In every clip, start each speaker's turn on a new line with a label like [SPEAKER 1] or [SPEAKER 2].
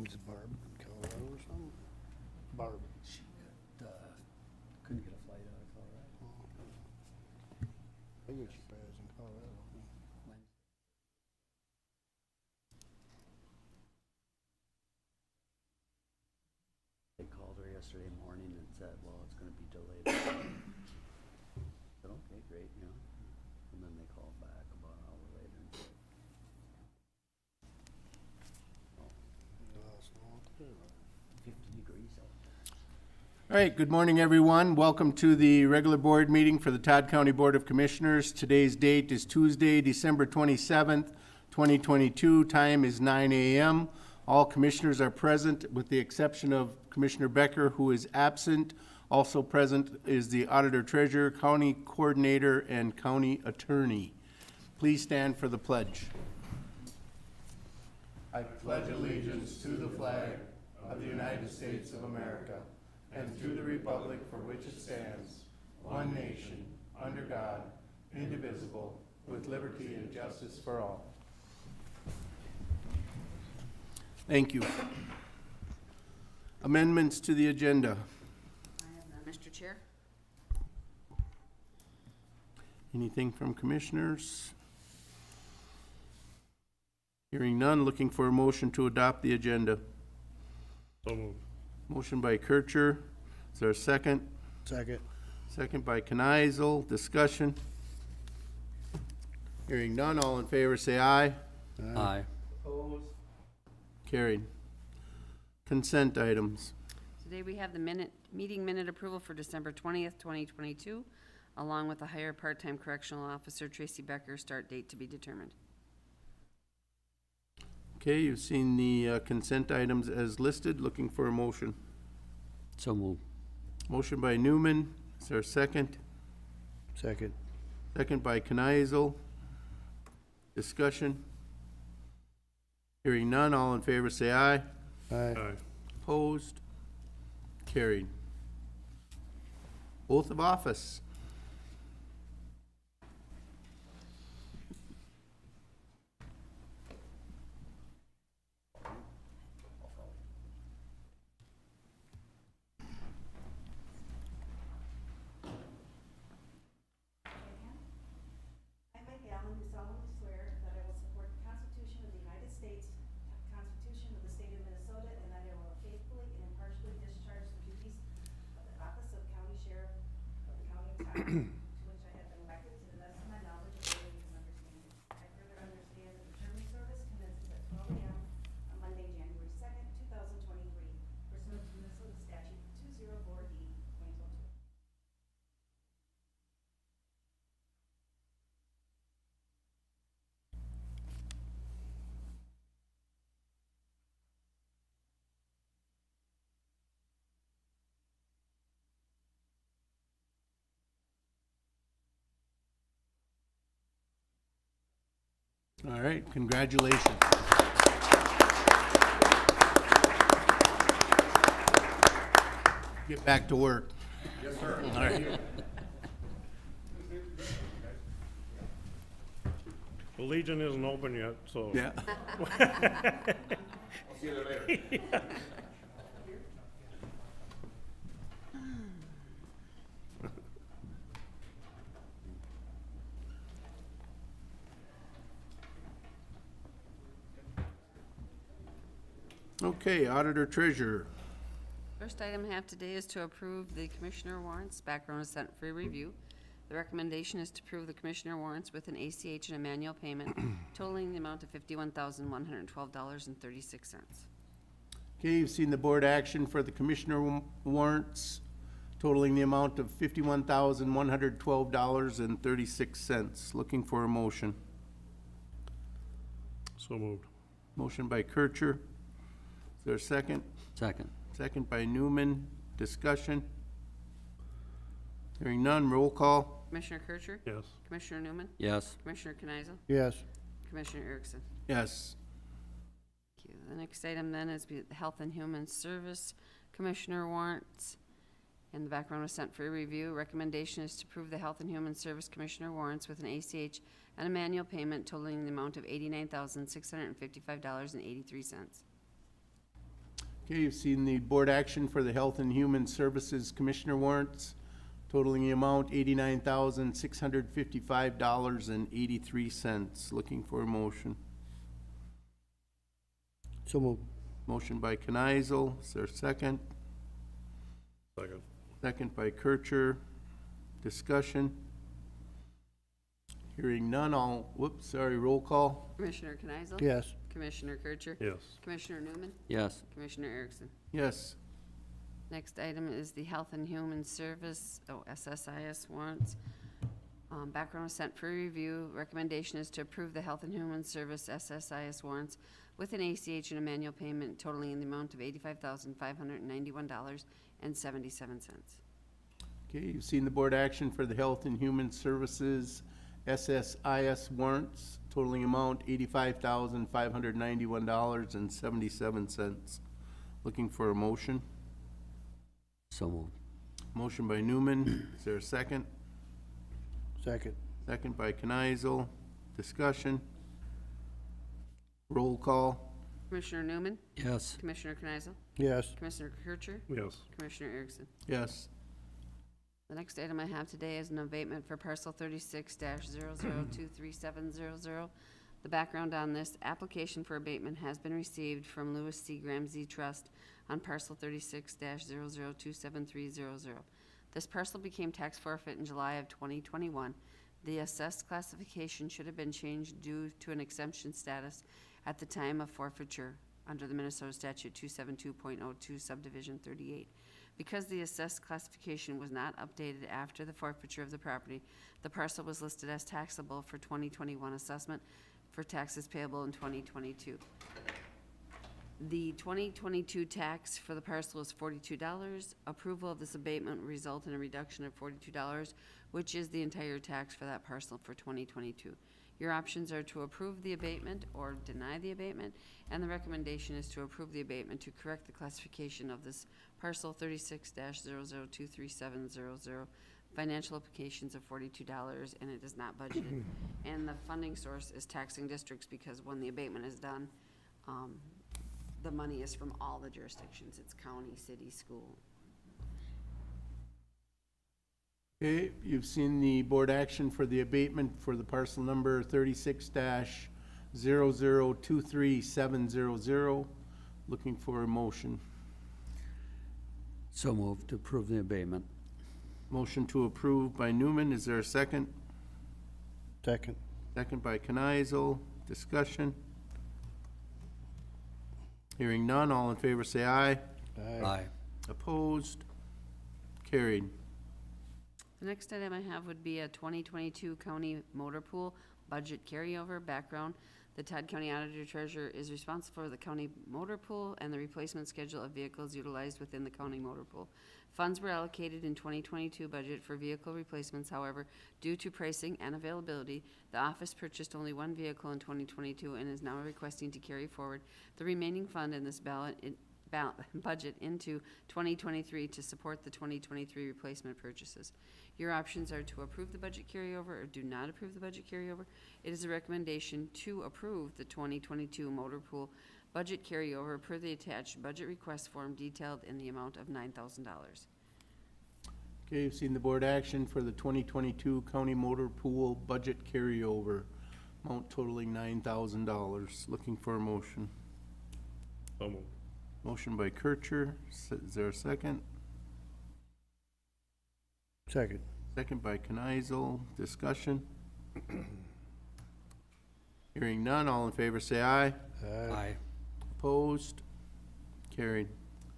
[SPEAKER 1] It's Barb in Colorado or something? Barb.
[SPEAKER 2] She couldn't get a flight out of Colorado.
[SPEAKER 1] I guess she passed in Colorado.
[SPEAKER 2] They called her yesterday morning and said, well, it's gonna be delayed. I said, okay, great, you know. And then they called back about an hour later and said, oh,
[SPEAKER 1] That's not good.
[SPEAKER 2] 50 degrees out there.
[SPEAKER 3] All right, good morning, everyone. Welcome to the regular board meeting for the Todd County Board of Commissioners. Today's date is Tuesday, December 27th, 2022. Time is 9 a.m. All commissioners are present with the exception of Commissioner Becker, who is absent. Also present is the Auditor Treasurer, County Coordinator, and County Attorney. Please stand for the pledge. I pledge allegiance to the flag of the United States of America and to the republic for which it stands, one nation, under God, indivisible, with liberty and justice for all. Thank you. Amendments to the agenda.
[SPEAKER 4] I have none, Mr. Chair.
[SPEAKER 3] Anything from commissioners? Hearing none, looking for a motion to adopt the agenda.
[SPEAKER 1] So moved.
[SPEAKER 3] Motion by Kircher. Is there a second?
[SPEAKER 1] Second.
[SPEAKER 3] Second by Kneisel. Discussion. Hearing none, all in favor say aye.
[SPEAKER 2] Aye.
[SPEAKER 3] Opposed? Carried. Consent items.
[SPEAKER 4] Today we have the meeting minute approval for December 20th, 2022, along with the hire part-time correctional officer Tracy Becker start date to be determined.
[SPEAKER 3] Okay, you've seen the consent items as listed. Looking for a motion.
[SPEAKER 2] So moved.
[SPEAKER 3] Motion by Newman. Is there a second?
[SPEAKER 1] Second.
[SPEAKER 3] Second by Kneisel. Discussion. Hearing none, all in favor say aye.
[SPEAKER 1] Aye.
[SPEAKER 3] Opposed? Carried. Oath of office.
[SPEAKER 5] I, Mike Allen, do solemnly swear that I will support the Constitution of the United States, the Constitution of the State of Minnesota, and that I will faithfully and impartially discharge the duties of the office of County Sheriff of the County of Todd, to which I have been elected to the best of my knowledge, abilities, and understanding. I further understand that the term of service commences at 12 a.m. on Monday, January 2nd, 2023, pursuant to Minnesota Statute 204D.02.
[SPEAKER 3] All right, congratulations. Get back to work. Yes, sir. All right.
[SPEAKER 6] The Legion isn't open yet, so.
[SPEAKER 3] Yeah. Okay, Auditor Treasurer.
[SPEAKER 4] First item I have today is to approve the commissioner warrants. Background is sent for review. The recommendation is to approve the commissioner warrants with an ACH and a manual payment totaling the amount of $51,112.36.
[SPEAKER 3] Okay, you've seen the board action for the commissioner warrants totaling the amount of $51,112.36. Looking for a motion.
[SPEAKER 6] So moved.
[SPEAKER 3] Motion by Kircher. Is there a second?
[SPEAKER 2] Second.
[SPEAKER 3] Second by Newman. Discussion. Hearing none, roll call.
[SPEAKER 4] Commissioner Kircher?
[SPEAKER 6] Yes.
[SPEAKER 4] Commissioner Newman?
[SPEAKER 2] Yes.
[SPEAKER 4] Commissioner Kneisel?
[SPEAKER 1] Yes.
[SPEAKER 4] Commissioner Erickson?
[SPEAKER 3] Yes.
[SPEAKER 4] Thank you. The next item then is the Health and Human Service Commissioner warrants. And the background was sent for review. Recommendation is to approve the Health and Human Service Commissioner warrants with an ACH and a manual payment totaling the amount of $89,655.83.
[SPEAKER 3] Okay, you've seen the board action for the Health and Human Services Commissioner warrants totaling the amount $89,655.83. Looking for a motion.
[SPEAKER 1] So moved.
[SPEAKER 3] Motion by Kneisel. Is there a second?
[SPEAKER 6] Second.
[SPEAKER 3] Second by Kircher. Discussion. Hearing none, roll call.
[SPEAKER 4] Commissioner Kneisel?
[SPEAKER 1] Yes.
[SPEAKER 4] Commissioner Kircher?
[SPEAKER 6] Yes.
[SPEAKER 4] Commissioner Newman?
[SPEAKER 2] Yes.
[SPEAKER 4] Commissioner Erickson?
[SPEAKER 3] Yes.
[SPEAKER 4] Next item is the Health and Human Service, SSIS warrants. Background was sent for review. Recommendation is to approve the Health and Human Service SSIS warrants with an ACH and a manual payment totaling in the amount of $85,591.77.
[SPEAKER 3] Okay, you've seen the board action for the Health and Human Services SSIS warrants totaling amount $85,591.77. Looking for a motion.
[SPEAKER 2] So moved.
[SPEAKER 3] Motion by Newman. Is there a second?
[SPEAKER 1] Second.
[SPEAKER 3] Second by Kneisel. Discussion. Roll call.
[SPEAKER 4] Commissioner Newman?
[SPEAKER 2] Yes.
[SPEAKER 4] Commissioner Kneisel?
[SPEAKER 1] Yes.
[SPEAKER 4] Commissioner Kircher?
[SPEAKER 6] Yes.
[SPEAKER 4] Commissioner Erickson?
[SPEAKER 3] Yes.
[SPEAKER 4] The next item I have today is an abatement for parcel 36-00233700. The background on this application for abatement has been received from Louis C. Ramsey Trust on parcel 36-00273000. This parcel became tax forfeit in July of 2021. The assessed classification should have been changed due to an exemption status at the time of forfeiture under the Minnesota Statute 272.02 subdivision 38. Because the assessed classification was not updated after the forfeiture of the property, the parcel was listed as taxable for 2021 assessment for taxes payable in 2022. The 2022 tax for the parcel is $42. Approval of this abatement will result in a reduction of $42, which is the entire tax for that parcel for 2022. Your options are to approve the abatement or deny the abatement, and the recommendation is to approve the abatement to correct the classification of this parcel 36-00233700. Financial implications of $42, and it is not budgeted. And the funding source is taxing districts, because when the abatement is done, the money is from all the jurisdictions. It's county, city, school.
[SPEAKER 3] Okay, you've seen the board action for the abatement for the parcel number 36-00233700. Looking for a motion.
[SPEAKER 2] So moved to approve the abatement.
[SPEAKER 3] Motion to approve by Newman. Is there a second?
[SPEAKER 1] Second.
[SPEAKER 3] Second by Kneisel. Discussion. Hearing none, all in favor say aye.
[SPEAKER 2] Aye.
[SPEAKER 3] Opposed? Carried.
[SPEAKER 4] The next item I have would be a 2022 county motor pool budget carryover. Background: the Todd County Auditor Treasurer is responsible for the county motor pool and the replacement schedule of vehicles utilized within the county motor pool. Funds were allocated in 2022 budget for vehicle replacements. However, due to pricing and availability, the office purchased only one vehicle in 2022 and is now requesting to carry forward the remaining fund in this budget into 2023 to support the 2023 replacement purchases. Your options are to approve the budget carryover or do not approve the budget carryover. It is a recommendation to approve the 2022 motor pool budget carryover per the attached budget request form detailed in the amount of $9,000.
[SPEAKER 3] Okay, you've seen the board action for the 2022 county motor pool budget carryover, amount totaling $9,000. Looking for a motion.
[SPEAKER 6] So moved.
[SPEAKER 3] Motion by Kircher. Is there a second?
[SPEAKER 1] Second.
[SPEAKER 3] Second by Kneisel. Discussion. Hearing none, all in favor say aye.
[SPEAKER 2] Aye.
[SPEAKER 3] Opposed? Carried.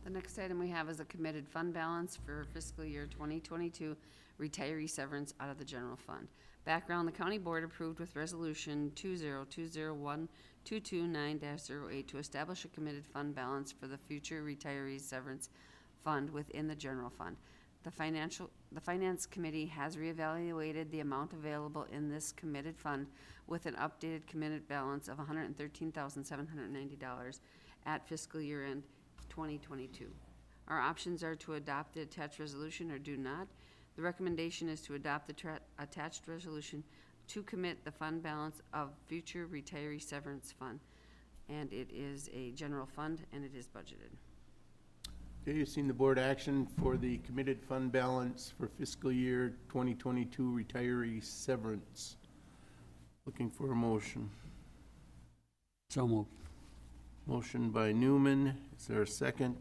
[SPEAKER 4] The next item we have is a committed fund balance for fiscal year 2022 retiree severance out of the general fund. Background: the county board approved with resolution 20201-229-08 to establish a committed fund balance for the future retirees severance fund within the general fund. The finance committee has reevaluated the amount available in this committed fund with an updated committed balance of $113,790 at fiscal year end 2022. Our options are to adopt the attached resolution or do not. The recommendation is to adopt the attached resolution to commit the fund balance of future retiree severance fund, and it is a general fund and it is budgeted.
[SPEAKER 3] Okay, you've seen the board action for the committed fund balance for fiscal year 2022 retiree severance. Looking for a motion.
[SPEAKER 2] So moved.
[SPEAKER 3] Motion by Newman. Is there a second?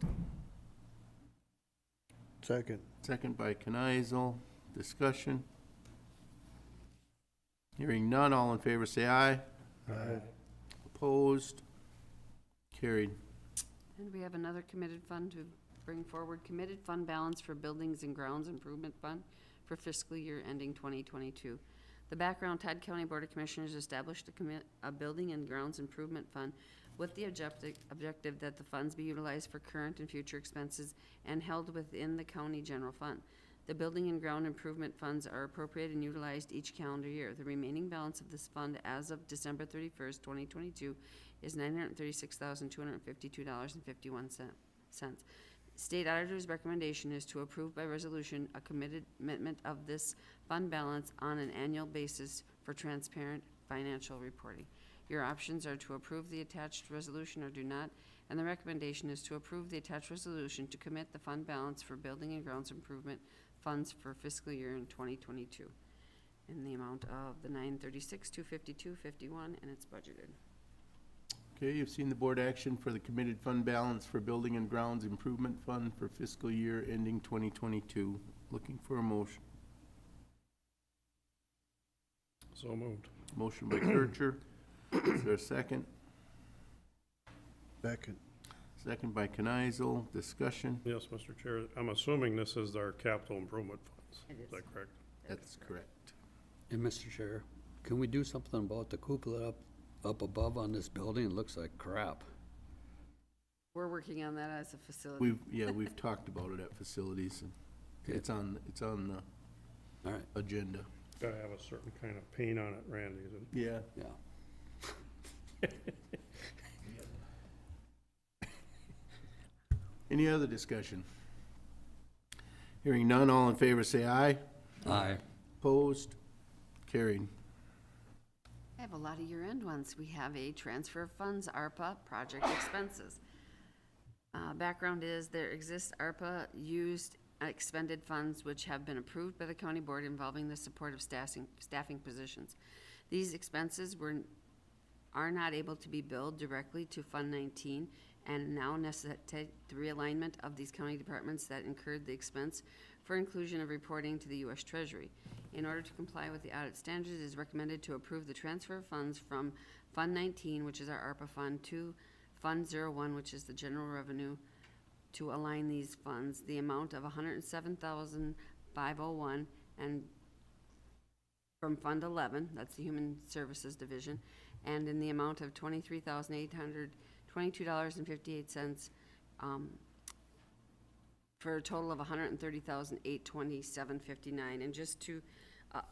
[SPEAKER 1] Second.
[SPEAKER 3] Second by Kneisel. Discussion. Hearing none, all in favor say aye.
[SPEAKER 1] Aye.
[SPEAKER 3] Opposed? Carried.
[SPEAKER 4] And we have another committed fund to bring forward, committed fund balance for Buildings and Grounds Improvement Fund for fiscal year ending 2022. The background, Todd County Board of Commissioners established a Building and Grounds Improvement Fund with the objective that the funds be utilized for current and future expenses and held within the county general fund. The building and ground improvement funds are appropriated and utilized each calendar year. The remaining balance of this fund as of December 31st, 2022 is $936,252.51. State auditor's recommendation is to approve by resolution a commitment of this fund balance on an annual basis for transparent financial reporting. Your options are to approve the attached resolution or do not, and the recommendation is to approve the attached resolution to commit the fund balance for building and grounds improvement funds for fiscal year in 2022 in the amount of the $936,252.51, and it's budgeted.
[SPEAKER 3] Okay, you've seen the board action for the committed fund balance for Building and Grounds Improvement Fund for fiscal year ending 2022. Looking for a motion.
[SPEAKER 6] So moved.
[SPEAKER 3] Motion by Kircher. Is there a second?
[SPEAKER 1] Second.
[SPEAKER 3] Second by Kneisel. Discussion.
[SPEAKER 6] Yes, Mr. Chair, I'm assuming this is our capital improvement funds.
[SPEAKER 4] It
[SPEAKER 6] Is
[SPEAKER 4] is.
[SPEAKER 6] that correct?
[SPEAKER 3] That's correct.
[SPEAKER 2] And Mr. Chair, can we do something about the cupola up above on this building? It looks like crap.
[SPEAKER 4] We're working on that as a facility.
[SPEAKER 3] We've talked about it at facilities, and
[SPEAKER 2] Okay.
[SPEAKER 3] it's on the
[SPEAKER 2] All right,
[SPEAKER 3] agenda.
[SPEAKER 6] Gotta have a certain kind of paint on it, Randy.
[SPEAKER 3] Yeah.
[SPEAKER 2] yeah.
[SPEAKER 3] Any other discussion? Hearing none, all in favor say aye.
[SPEAKER 2] Aye.
[SPEAKER 3] Opposed? Carried.
[SPEAKER 4] I have a lot of year-end ones. We have a transfer of funds, ARPA, project expenses. Background is there exists ARPA used expended funds which have been approved by the county board involving the support of staffing positions. These expenses are not able to be billed directly to Fund 19 and now necessitate the realignment of these county departments that incurred the expense for inclusion of reporting to the U.S. Treasury. In order to comply with the audit standards, it is recommended to approve the transfer of funds from Fund 19, which is our ARPA fund, to Fund 01, which is the general revenue, to align these funds. The amount of $107,501 and from Fund 11, that's the Human Services Division, and in the amount of $23,822.58, for a total of $130,827.59. And just to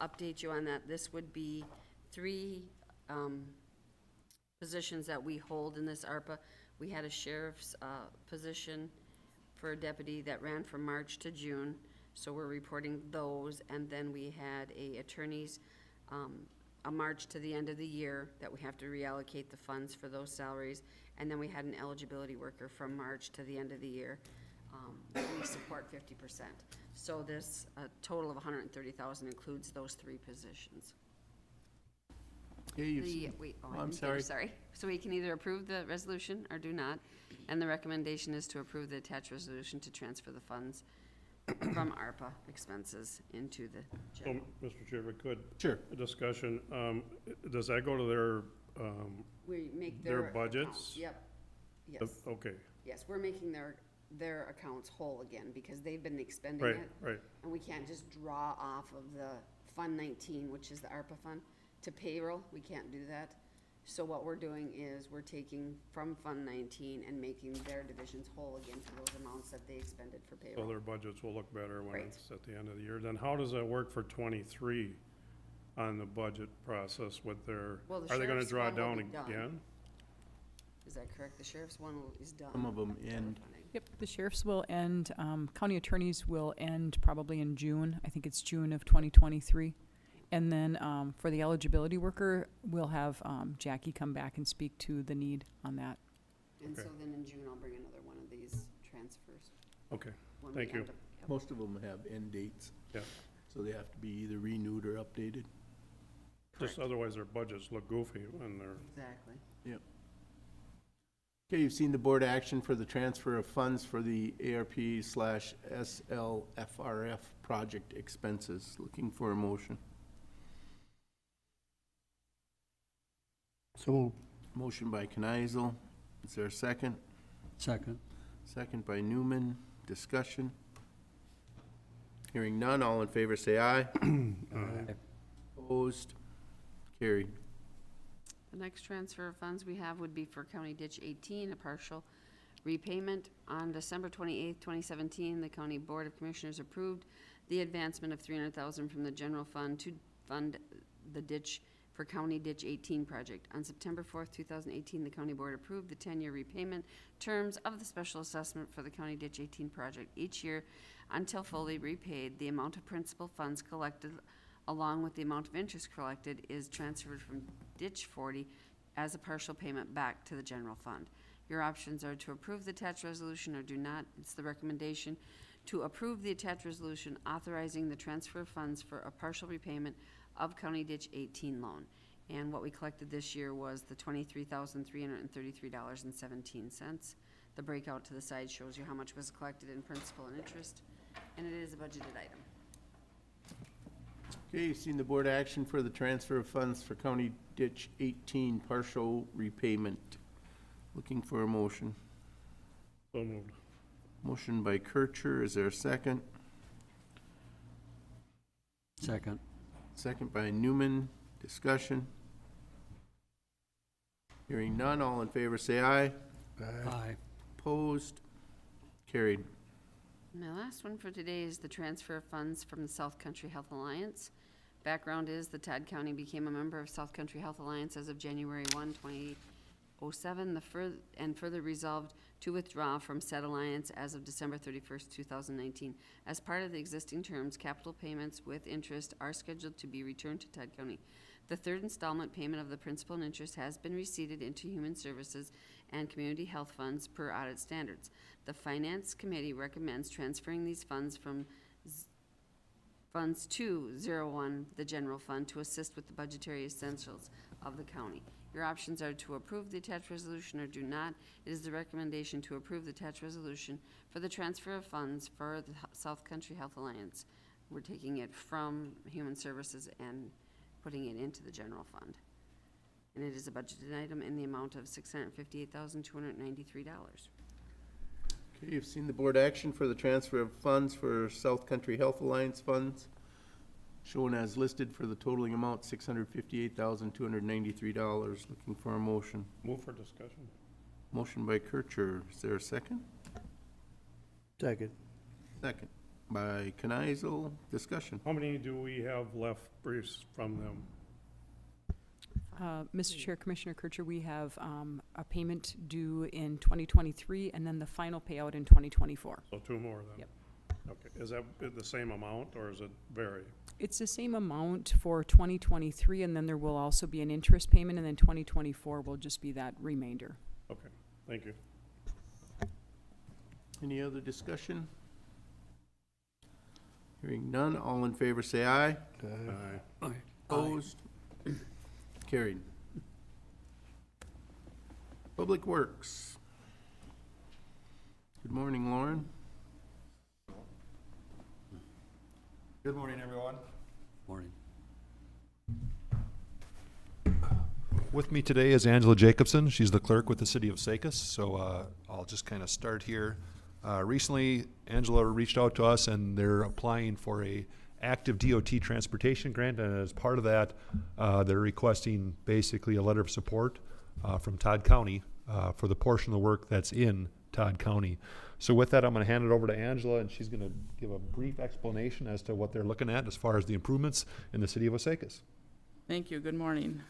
[SPEAKER 4] update you on that, this would be three positions that we hold in this ARPA. We had a sheriff's position for a deputy that ran from March to June, so we're reporting those. And then we had a attorney's a March to the end of the year that we have to reallocate the funds for those salaries. And then we had an eligibility worker from March to the end of the year. We support 50%. So this total of $130,000 includes those three positions.
[SPEAKER 3] Okay, you've seen-
[SPEAKER 4] Wait,
[SPEAKER 3] I'm
[SPEAKER 4] I didn't
[SPEAKER 3] sorry.
[SPEAKER 4] finish, sorry. So we can either approve the resolution or do not. And the recommendation is to approve the attached resolution to transfer the funds from ARPA expenses into the
[SPEAKER 6] So,
[SPEAKER 4] general.
[SPEAKER 6] Mr. Chair, if I could,
[SPEAKER 3] Sure.
[SPEAKER 6] a discussion, does that go to their,
[SPEAKER 4] We make
[SPEAKER 6] their
[SPEAKER 4] their.
[SPEAKER 6] budgets?
[SPEAKER 4] accounts- Yep, yes,
[SPEAKER 6] Okay,
[SPEAKER 4] yes, we're making their accounts whole again because they've been expending
[SPEAKER 6] right,
[SPEAKER 4] it.
[SPEAKER 6] right.
[SPEAKER 4] And we can't just draw off of the Fund 19, which is the ARPA fund, to payroll. We can't do that. So what we're doing is we're taking from Fund 19 and making their divisions whole again for those amounts that they expended for
[SPEAKER 6] So
[SPEAKER 4] payroll.
[SPEAKER 6] their budgets will look better when
[SPEAKER 4] Right.
[SPEAKER 6] it's at the end of the year. Then how does that work for 23 on the budget process with their,
[SPEAKER 4] Well, the
[SPEAKER 6] are they gonna
[SPEAKER 4] sheriff's
[SPEAKER 6] draw
[SPEAKER 4] one will
[SPEAKER 6] down
[SPEAKER 4] be done.
[SPEAKER 6] again?
[SPEAKER 4] Is that correct? The sheriff's one is done.
[SPEAKER 3] Some of them end.
[SPEAKER 7] Yep, the sheriffs will end, county attorneys will end probably in June. I think it's June of 2023. And then for the eligibility worker, we'll have Jackie come back and speak to the need on that.
[SPEAKER 4] And
[SPEAKER 6] Okay.
[SPEAKER 4] so then in June, I'll bring another one of these transfers.
[SPEAKER 6] Okay,
[SPEAKER 4] when we
[SPEAKER 6] Thank you.
[SPEAKER 4] end up- yep.
[SPEAKER 3] Most of them have end dates.
[SPEAKER 6] Yeah.
[SPEAKER 3] So they have to be either renewed or updated.
[SPEAKER 6] just otherwise their budgets look goofy when they're,
[SPEAKER 4] Exactly.
[SPEAKER 3] Okay, you've seen the board action for the transfer of funds for the ARP/SLFRF project expenses. Looking for a motion.
[SPEAKER 1] So moved.
[SPEAKER 3] Motion by Kneisel. Is there a second?
[SPEAKER 1] Second.
[SPEAKER 3] Second by Newman. Discussion. Hearing none, all in favor say aye. Opposed? Carried.
[SPEAKER 4] The next transfer of funds we have would be for County Ditch 18, a partial repayment. On December 28th, 2017, the County Board of Commissioners approved the advancement of $300,000 from the general fund to fund the ditch for County Ditch 18 project. On September 4th, 2018, the County Board approved the 10-year repayment terms of the special assessment for the County Ditch 18 project. Each year, until fully repaid, the amount of principal funds collected along with the amount of interest collected is transferred from Ditch 40 as a partial payment back to the general fund. Your options are to approve the attached resolution or do not. It's the recommendation to approve the attached resolution authorizing the transfer of funds for a partial repayment of County Ditch 18 loan. And what we collected this year was the $23,333.17. The breakout to the side shows you how much was collected in principal and interest, and it is a budgeted item.
[SPEAKER 3] Okay, you've seen the board action for the transfer of funds for County Ditch 18 partial repayment. Looking for a motion.
[SPEAKER 6] so moved.
[SPEAKER 3] Motion by Kircher. Is there a second?
[SPEAKER 1] Second.
[SPEAKER 3] Second by Newman. Discussion. Hearing none, all in favor say aye.
[SPEAKER 1] Aye.
[SPEAKER 3] Opposed? Carried.
[SPEAKER 4] And my last one for today is the transfer of funds from the South Country Health Alliance. Background is the Todd County became a member of South Country Health Alliance as of January 1, 2007, and further resolved to withdraw from said alliance as of December 31st, 2019. As part of the existing terms, capital payments with interest are scheduled to be returned to Todd County. The third installment payment of the principal and interest has been receipted into Human Services and Community Health Funds per audit standards. The Finance Committee recommends transferring these funds from Funds 201, the general fund, to assist with the budgetary essentials of the county. Your options are to approve the attached resolution or do not. It is the recommendation to approve the attached resolution for the transfer of funds for the South Country Health Alliance. We're taking it from Human Services and putting it into the general fund. And it is a budgeted item in the amount of $658,293.
[SPEAKER 3] Okay, you've seen the board action for the transfer of funds for South Country Health Alliance funds, shown as listed for the totaling amount $658,293. Looking for a motion.
[SPEAKER 6] Move for discussion.
[SPEAKER 3] Motion by Kircher. Is there a second?
[SPEAKER 1] Second.
[SPEAKER 3] Second by Kneisel. Discussion.
[SPEAKER 6] How many do we have left briefs from them?
[SPEAKER 7] Mr. Chair, Commissioner Kircher, we have a payment due in 2023 and then the final payout in 2024.
[SPEAKER 6] So two more then?
[SPEAKER 7] Yep.
[SPEAKER 6] Okay, is that the same amount or is it vary?
[SPEAKER 7] It's the same amount for 2023, and then there will also be an interest payment, and then 2024 will just be that remainder.
[SPEAKER 6] Okay, thank you.
[SPEAKER 3] Any other discussion? Hearing none, all in favor say aye.
[SPEAKER 6] Aye.
[SPEAKER 3] Opposed? Carried. Public Works. Good morning, Lauren.
[SPEAKER 8] Good morning, everyone.
[SPEAKER 2] Morning.
[SPEAKER 8] With me today is Angela Jacobson. She's the clerk with the city of Secus, so I'll just kind of start here. Recently, Angela reached out to us, and they're applying for a active DOT transportation grant, and as part of that, they're requesting basically a letter of support from Todd County for the portion of the work that's in Todd County. So with that, I'm going to hand it over to Angela, and she's going to give a brief explanation as to what they're looking at as far as the improvements in the city of Osakis.
[SPEAKER 9] Thank you. Good morning.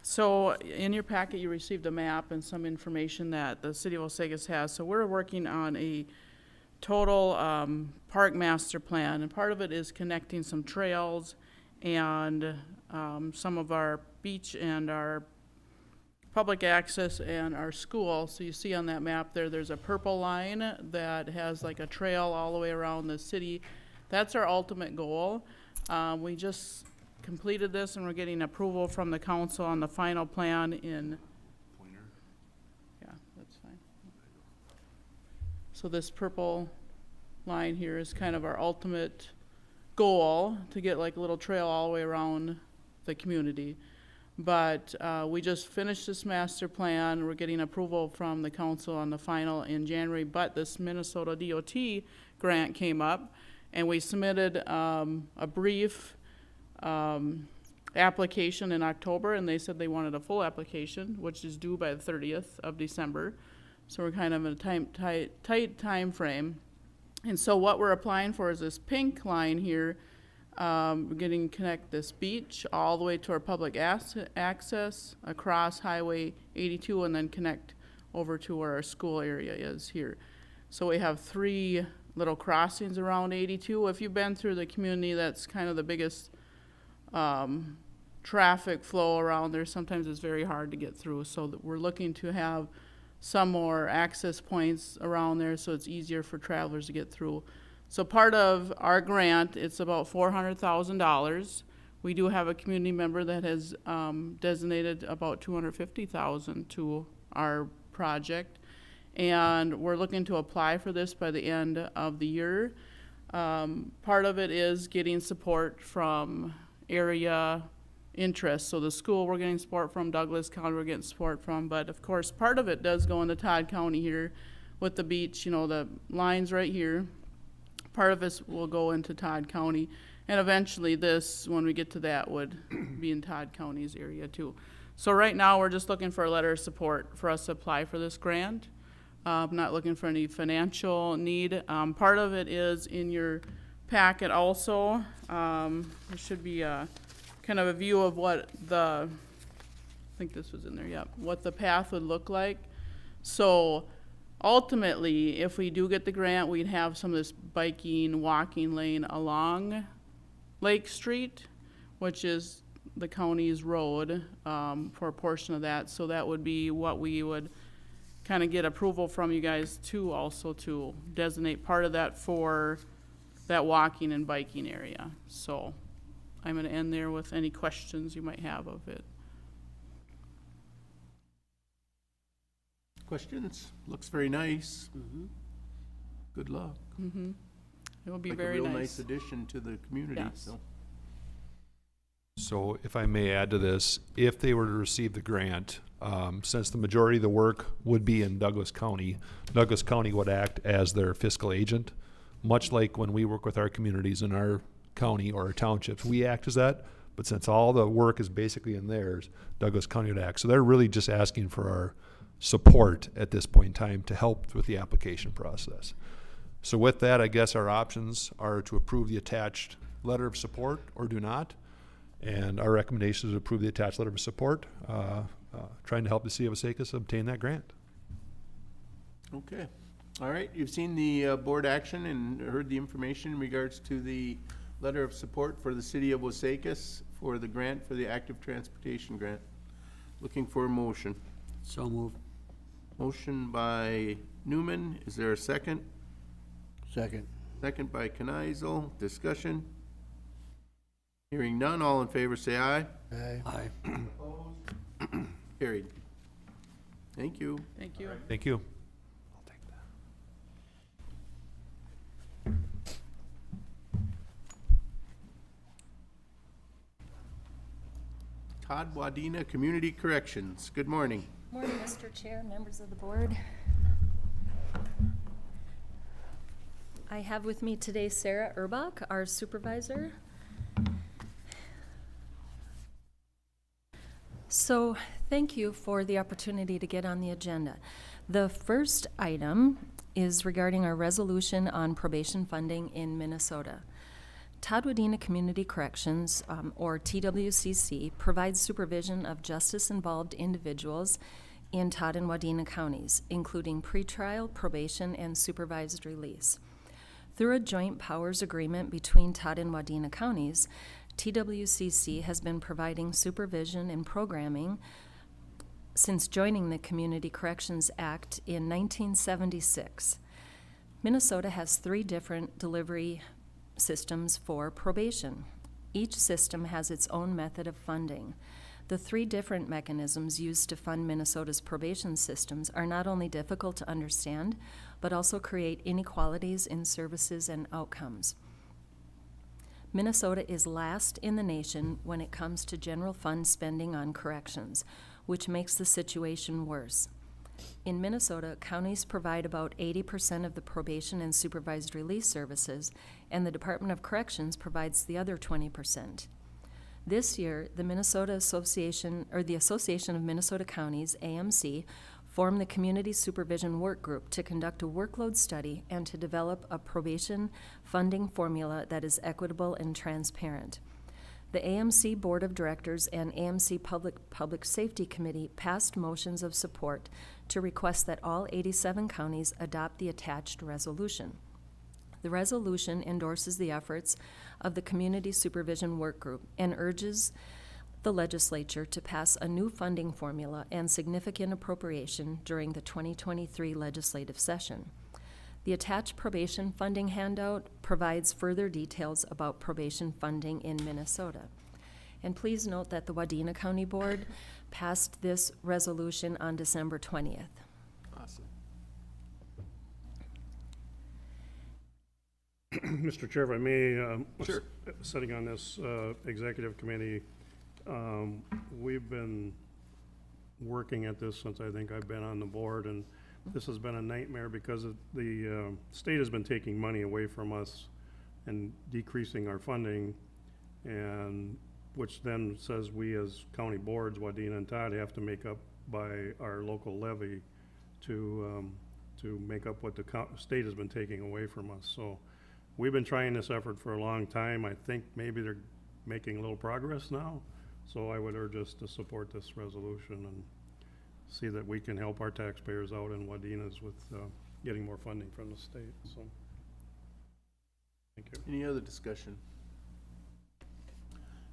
[SPEAKER 9] So in your packet, you received a map and some information that the city of Osakis has. So we're working on a total park master plan, and part of it is connecting some trails and some of our beach and our public access and our school. So you see on that map there, there's a purple line that has like a trail all the way around the city. That's our ultimate goal. We just completed this and we're getting approval from the council on the final plan in. Yeah, that's fine. So this purple line here is kind of our ultimate goal, to get like a little trail all the way around the community. But we just finished this master plan. We're getting approval from the council on the final in January, but this Minnesota DOT grant came up, and we submitted a brief application in October, and they said they wanted a full application, which is due by the 30th of December. So we're kind of in a tight time frame. And so what we're applying for is this pink line here. We're getting connect this beach all the way to our public access across Highway 82 and then connect over to where our school area is here. So we have 3 little crossings around 82. If you've been through the community, that's kind of the biggest traffic flow around there. Sometimes it's very hard to get through. So that we're looking to have some more access points around there so it's easier for travelers to get through. So part of our grant, it's about $400,000. We do have a community member that has designated about $250,000 to our project. And we're looking to apply for this by the end of the year. Part of it is getting support from area interest. So the school we're getting support from, Douglas County we're getting support from, but of course part of it does go into Todd County here with the beach, you know, the lines right here. Part of this will go into Todd County, and eventually this, when we get to that, would be in Todd County's area too. So right now we're just looking for a letter of support for us to apply for this grant. Not looking for any financial need. Part of it is in your packet also. There should be a kind of a view of what I think this was in there, yeah, what the path would look like. So ultimately, if we do get the grant, we'd have some of this biking, walking lane along Lake Street, which is the county's road, for a portion of that. So that would be what we would kind of get approval from you guys to also to designate part of that for that walking and biking area. So I'm going to end there with any questions you might have of it.
[SPEAKER 3] Questions? Looks very nice. Good luck.
[SPEAKER 9] Mm-hmm. It will be
[SPEAKER 3] Like
[SPEAKER 9] very
[SPEAKER 3] a real
[SPEAKER 9] nice.
[SPEAKER 3] nice addition to the community.
[SPEAKER 9] Yes.
[SPEAKER 8] So if I may add to this, if they were to receive the grant, since the majority of the work would be in Douglas County would act as their fiscal agent, much like when we work with our communities in our county or our townships, we act as that. But since all the work is basically in theirs, Douglas County would act. So they're really just asking for our support at this point in time to help with the application process. So with that, I guess our options are to approve the attached letter of support or do not. And our recommendation is to approve the attached letter of support, trying to help the city of Osakis obtain that grant.
[SPEAKER 3] Okay. All right, you've seen the board action and heard the information in regards to the letter of support for the city of Osakis for the grant, for the active transportation grant. Looking for a motion.
[SPEAKER 1] So moved.
[SPEAKER 3] Motion by Newman. Is there a second?
[SPEAKER 1] Second.
[SPEAKER 3] Second by Kneisel. Discussion? Hearing none, all in favor say aye.
[SPEAKER 1] Aye. Aye.
[SPEAKER 3] Carried. Thank you.
[SPEAKER 9] Thank you.
[SPEAKER 8] Thank you. I'll take that.
[SPEAKER 3] Todd Wadena, Community Corrections. Good morning.
[SPEAKER 10] Morning, Mr. Chair, members of the board. I have with me today Sarah Urbach, our supervisor. So, thank you for the opportunity to get on the agenda. The first item is regarding our resolution on probation funding in Minnesota. Todd Wadena Community Corrections, or TWCC, provides supervision of justice-involved individuals in Todd and Wadena counties, including pretrial, probation, and supervised release. Through a joint powers agreement between Todd and Wadena counties, TWCC has been providing supervision and programming since joining the Community Corrections Act in 1976. Minnesota has 3 different delivery systems for probation. Each system has its own method of funding. The 3 different mechanisms used to fund Minnesota's probation systems are not only difficult to understand, but also create inequalities in services and outcomes. Minnesota is last in the nation when it comes to general fund spending on corrections, which makes the situation worse. In Minnesota, counties provide about 80% of the probation and supervised release services, and the Department of Corrections provides the other 20%. This year, the Association of Minnesota Counties, AMC, formed the Community Supervision Work Group to conduct a workload study and to develop a probation funding formula that is equitable and transparent. The AMC Board of Directors and AMC Public Safety Committee passed motions of support to request that all 87 counties adopt the attached resolution. The resolution endorses the efforts of the Community Supervision Work Group and urges the legislature to pass a new funding formula and significant appropriation during the 2023 legislative session. The attached probation funding handout provides further details about probation funding in Minnesota. And please note that the Wadena County Board passed this resolution on December 20th.
[SPEAKER 3] Awesome.
[SPEAKER 6] Mr. Chair, if I may,
[SPEAKER 3] Sure.
[SPEAKER 6] sitting on this executive committee, we've been working at this since I think I've been on the board, and this has been a nightmare because the state has been taking money away from us and decreasing our funding, and which then says we as county boards, Wadena and Todd, have to make up by our local levy to make up what the state has been taking away from us. So we've been trying this effort for a long time. I think maybe they're making a little progress now. So I would urge us to support this resolution and see that we can help our taxpayers out in Wadena's with getting more funding from the state, so. Thank you.
[SPEAKER 3] Any other discussion?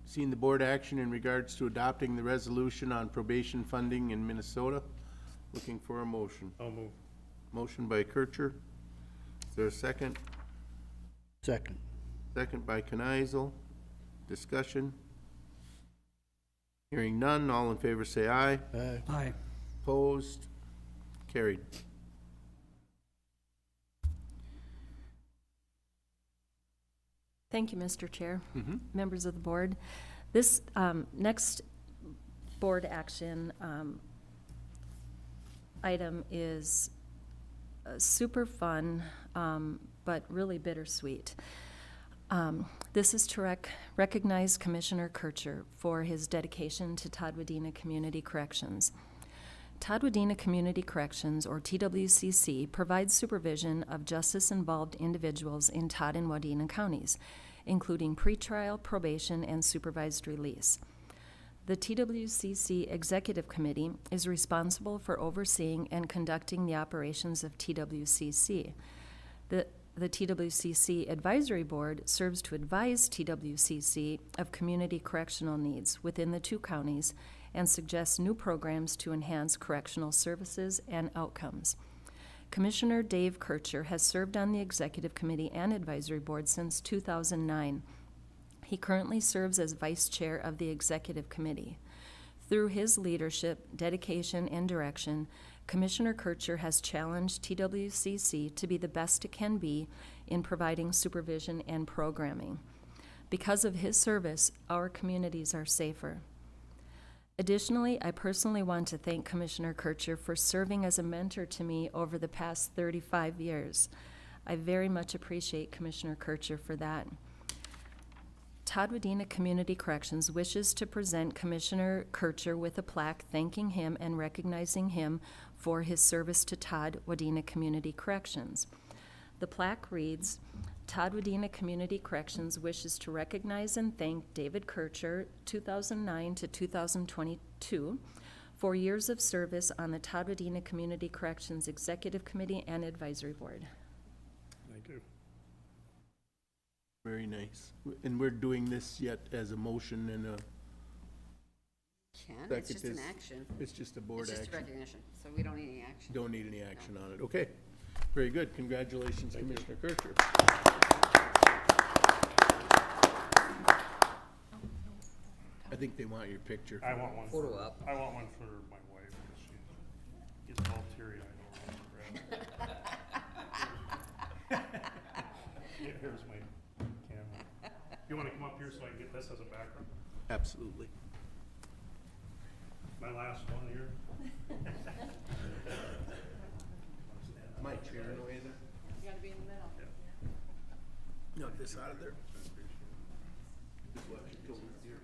[SPEAKER 3] Seeing the board action in regards to adopting the resolution on probation funding in Minnesota, looking for a motion.
[SPEAKER 6] I'll move.
[SPEAKER 3] Motion by Kircher. Is there a second?
[SPEAKER 1] Second.
[SPEAKER 3] Second by Kneisel. Discussion? Hearing none, all in favor say aye.
[SPEAKER 1] Aye. Aye.
[SPEAKER 3] Opposed? Carried.
[SPEAKER 10] Thank you, Mr. Chair, members of the board. This next board action item is super fun, but really bittersweet. This is to recognize Commissioner Kircher for his dedication to Todd Wadena Community Corrections. Todd Wadena Community Corrections, or TWCC, provides supervision of justice-involved individuals in Todd and Wadena counties, including pretrial, probation, and supervised release. The TWCC Executive Committee is responsible for overseeing and conducting the operations of TWCC. The TWCC Advisory Board serves to advise TWCC of community correctional needs within the 2 counties and suggests new programs to enhance correctional services and outcomes. Commissioner Dave Kircher has served on the Executive Committee and Advisory Board since 2009. He currently serves as Vice Chair of the Executive Committee. Through his leadership, dedication, and direction, Commissioner Kircher has challenged TWCC to be the best it can be in providing supervision and programming. Because of his service, our communities are safer. Additionally, I personally want to thank Commissioner Kircher for serving as a mentor to me over the past 35 years. I very much appreciate Commissioner Kircher for that. Todd Wadena Community Corrections wishes to present Commissioner Kircher with a plaque thanking him and recognizing him for his service to Todd Wadena Community Corrections. The plaque reads, Todd Wadena Community Corrections wishes to recognize and thank David Kircher, 2009 to 2022, for years of service on the Todd Wadena Community Corrections Executive Committee and Advisory Board.
[SPEAKER 6] Thank you.
[SPEAKER 3] Very nice. And we're doing this yet as a motion and a,
[SPEAKER 4] can, it's
[SPEAKER 3] Second
[SPEAKER 4] just an
[SPEAKER 3] is-
[SPEAKER 4] action.
[SPEAKER 3] It's just a board
[SPEAKER 4] It's just a
[SPEAKER 3] action.
[SPEAKER 4] recognition, so we don't need any action.
[SPEAKER 3] Don't need any action on it. Okay. Very good. Congratulations, Commissioner Kircher. I think they want your picture.
[SPEAKER 6] I want one.
[SPEAKER 2] Photo
[SPEAKER 6] for-
[SPEAKER 2] op.
[SPEAKER 6] I want one for my wife, because she gets all teary-eyed over it. Here's my camera. You wanna come up here so I can get this as a background?
[SPEAKER 3] Absolutely.
[SPEAKER 6] My last one here.
[SPEAKER 3] My chair in the way there.
[SPEAKER 9] You gotta be in the middle.
[SPEAKER 3] Knock this out of there. Just what she told me here.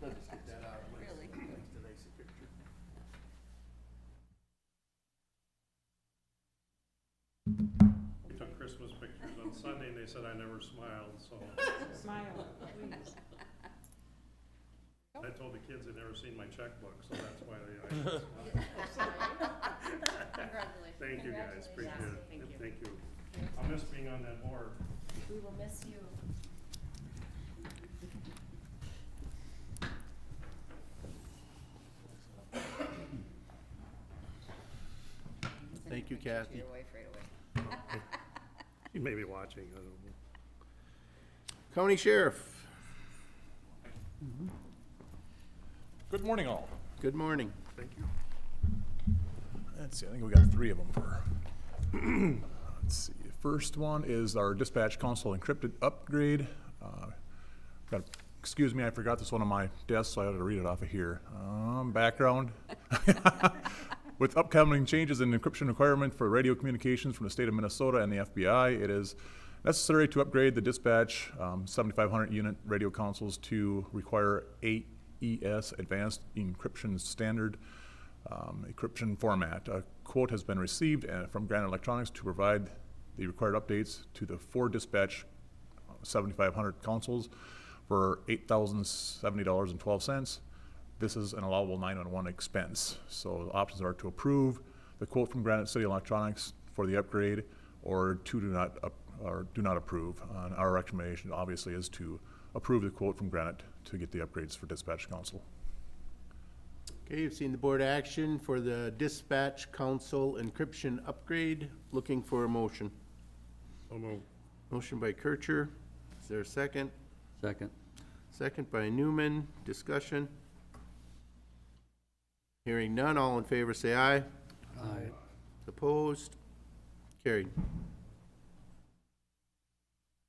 [SPEAKER 3] Let's get that out of the way.
[SPEAKER 4] Really?
[SPEAKER 3] That's the nicer picture.
[SPEAKER 6] We took Christmas pictures on Sunday and they said I never smiled, so.
[SPEAKER 9] Smile, please.
[SPEAKER 6] I told the kids they'd never seen my checkbook, so that's why I didn't smile.
[SPEAKER 4] Congratulations.
[SPEAKER 6] Thank you guys, appreciate it.
[SPEAKER 9] Thank you.
[SPEAKER 6] Thank you. I'll miss being on that board.
[SPEAKER 10] We will miss you.
[SPEAKER 3] Thank you,
[SPEAKER 4] Picture to
[SPEAKER 3] Kathy.
[SPEAKER 4] your wife right away.
[SPEAKER 6] You may be watching, I don't know.
[SPEAKER 3] County Sheriff,
[SPEAKER 11] Good morning, all.
[SPEAKER 3] good morning.
[SPEAKER 6] Thank you.
[SPEAKER 11] Let's see, I think we got 3 of them for, let's see. First one is our dispatch console encrypted upgrade. Excuse me, I forgot this one on my desk, so I had to read it off of here. Background. With upcoming changes in encryption requirement for radio communications from the state of Minnesota and the FBI, it is necessary to upgrade the dispatch 7,500 unit radio consoles to require AES Advanced Encryption Standard encryption format. A quote has been received from Granite Electronics to provide the required updates to the 4 dispatch 7,500 consoles for $8,070.12. This is an allowable 911 expense. So the options are to approve the quote from Granite City Electronics for the upgrade, or to do not approve. And our recommendation obviously is to approve the quote from Granite to get the upgrades for dispatch console.
[SPEAKER 3] Okay, you've seen the board action for the dispatch console encryption upgrade. Looking for a motion.
[SPEAKER 6] So moved.
[SPEAKER 3] Motion by Kircher. Is there a second?
[SPEAKER 2] Second.
[SPEAKER 3] Second by Newman. Discussion. Hearing none, all in favor say aye.
[SPEAKER 2] Aye.
[SPEAKER 3] Opposed? Carried.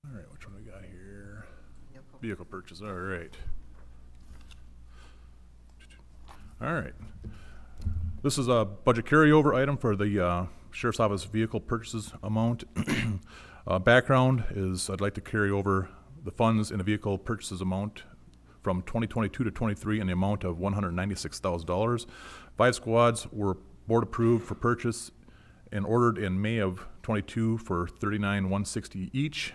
[SPEAKER 11] All right, which one we got here? Vehicle purchase, all right. All right. This is a budget carryover item for the Sheriff's Office vehicle purchases amount. Background is I'd like to carry over the funds in the vehicle purchases amount from 2022 to 23 in the amount of $196,000. 5 squads were board approved for purchase and ordered in May of 22 for $39,160 each.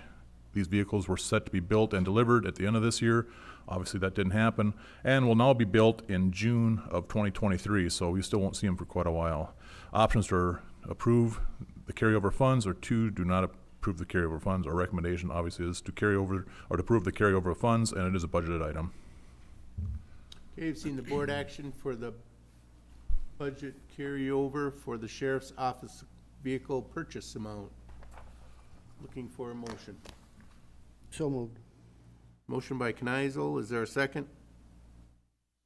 [SPEAKER 11] These vehicles were set to be built and delivered at the end of this year. Obviously, that didn't happen, and will now be built in June of 2023, so we still won't see them for quite a while. Options are approve the carryover funds, or 2, do not approve the carryover funds. Our recommendation obviously is to carry over, or to approve the carryover funds, and it is a budgeted item.
[SPEAKER 3] Okay, you've seen the board action for the budget carryover for the Sheriff's Office vehicle purchase amount. Looking for a motion.
[SPEAKER 1] So moved.
[SPEAKER 3] Motion by Kneisel, is there a second?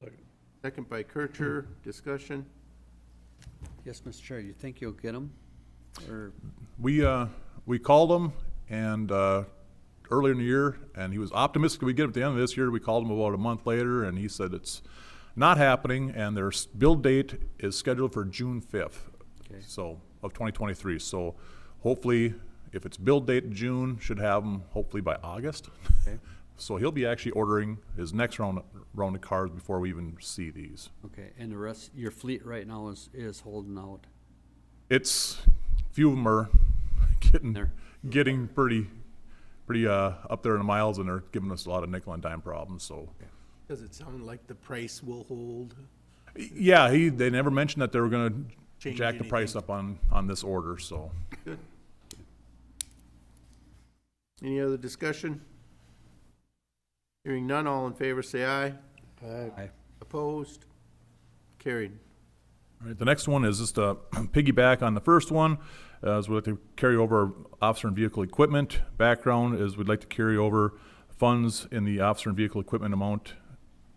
[SPEAKER 6] Second.
[SPEAKER 3] Second by Kircher, discussion.
[SPEAKER 2] Yes, Mr. Chair, you think you'll get them? Or,
[SPEAKER 11] We called him and earlier in the year, and he was optimistic we get them at the end of this year. We called him about a month later, and he said it's not happening, and their build date is scheduled for June 5th,
[SPEAKER 2] Okay.
[SPEAKER 11] so of 2023. So hopefully, if it's build date June, should have them hopefully by August.
[SPEAKER 2] okay,
[SPEAKER 11] So he'll be actually ordering his next round of cars before we even see these.
[SPEAKER 2] okay, and the rest, your fleet right now is holding out
[SPEAKER 11] It's, few of them are
[SPEAKER 2] there?
[SPEAKER 11] getting pretty up there in the miles, and they're giving us a lot of nickel and dime problems, so.
[SPEAKER 3] Does it sound like the price will hold?
[SPEAKER 11] Yeah, they never mentioned that they were gonna
[SPEAKER 3] Change
[SPEAKER 11] jack the price
[SPEAKER 3] anything.
[SPEAKER 11] up on this order, so.
[SPEAKER 3] Good. Any other discussion? Hearing none, all in favor say aye.
[SPEAKER 1] Aye.
[SPEAKER 2] Aye.
[SPEAKER 3] Opposed? Carried.
[SPEAKER 11] All right, the next one is just a piggyback on the first one, as we'd like to carry over officer and vehicle equipment. Background is we'd like to carry over funds in the officer and vehicle equipment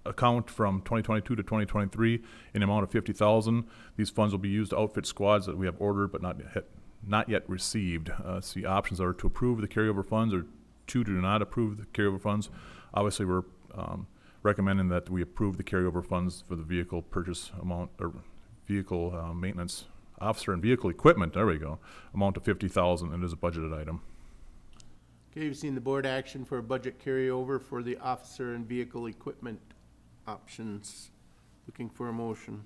[SPEAKER 11] account from 2022 to 2023 in the amount of $50,000. These funds will be used to outfit squads that we have ordered but not yet received. So the options are to approve the carryover funds or to do not approve the carryover funds. Obviously, we're recommending that we approve the carryover funds for the vehicle purchase amount or vehicle maintenance officer and vehicle equipment. There we go. Amount of $50,000 and is a budgeted item.
[SPEAKER 3] Okay, you've seen the board action for a budget carryover for the officer and vehicle equipment options. Looking for a motion.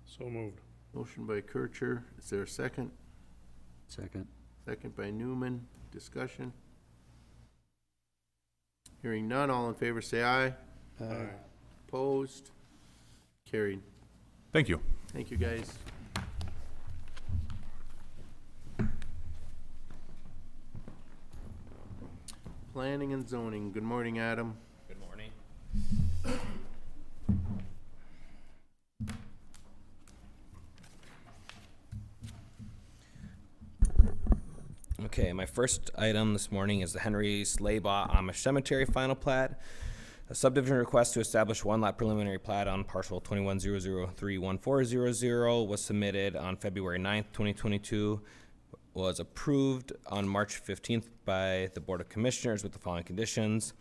[SPEAKER 6] So moved.
[SPEAKER 3] Motion by Kircher. Is there a second?
[SPEAKER 2] Second.
[SPEAKER 3] Second by Newman. Discussion. Hearing none, all in favor say aye.
[SPEAKER 6] Aye.
[SPEAKER 3] Opposed? Carried.
[SPEAKER 11] Thank you.
[SPEAKER 3] Thank you, guys. Planning and zoning. Good morning, Adam.
[SPEAKER 12] Good morning. Okay, my first item this morning is the Henry Slaybaugh Amish Cemetery final plat. A subdivision request to establish one lot preliminary plat on parcel 2100031400 was submitted on February 9th, 2022. Was approved on March 15th by the Board of Commissioners with the following conditions.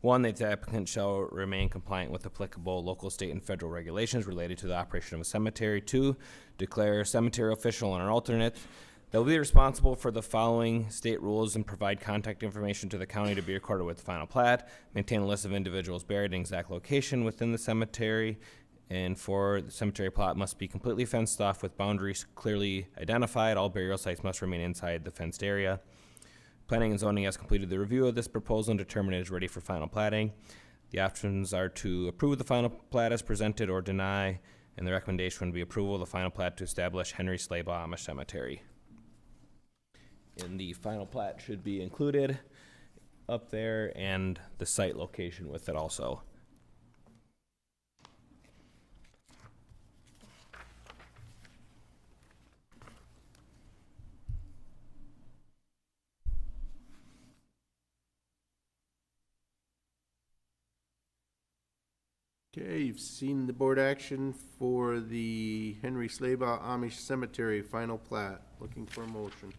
[SPEAKER 12] One, that the applicant shall remain compliant with applicable local, state, and federal regulations related to the operation of a cemetery. Two, declare cemetery official and an alternate that will be responsible for the following state rules and provide contact information to the county to be recorded with the final plat. Maintain a list of individuals buried in exact location within the cemetery. And for the cemetery plot must be completely fenced off with boundaries clearly identified. All burial sites must remain inside the fenced area. Planning and zoning has completed the review of this proposal and determined it is ready for final platting. The options are to approve the final plat as presented or deny, and the recommendation would be approval of the final plat to establish Henry Slaybaugh Amish Cemetery. And the final plat should be included up there and the site location with it also.
[SPEAKER 3] Okay, you've seen the board action for the Henry Slaybaugh Amish Cemetery final plat. Looking for a motion.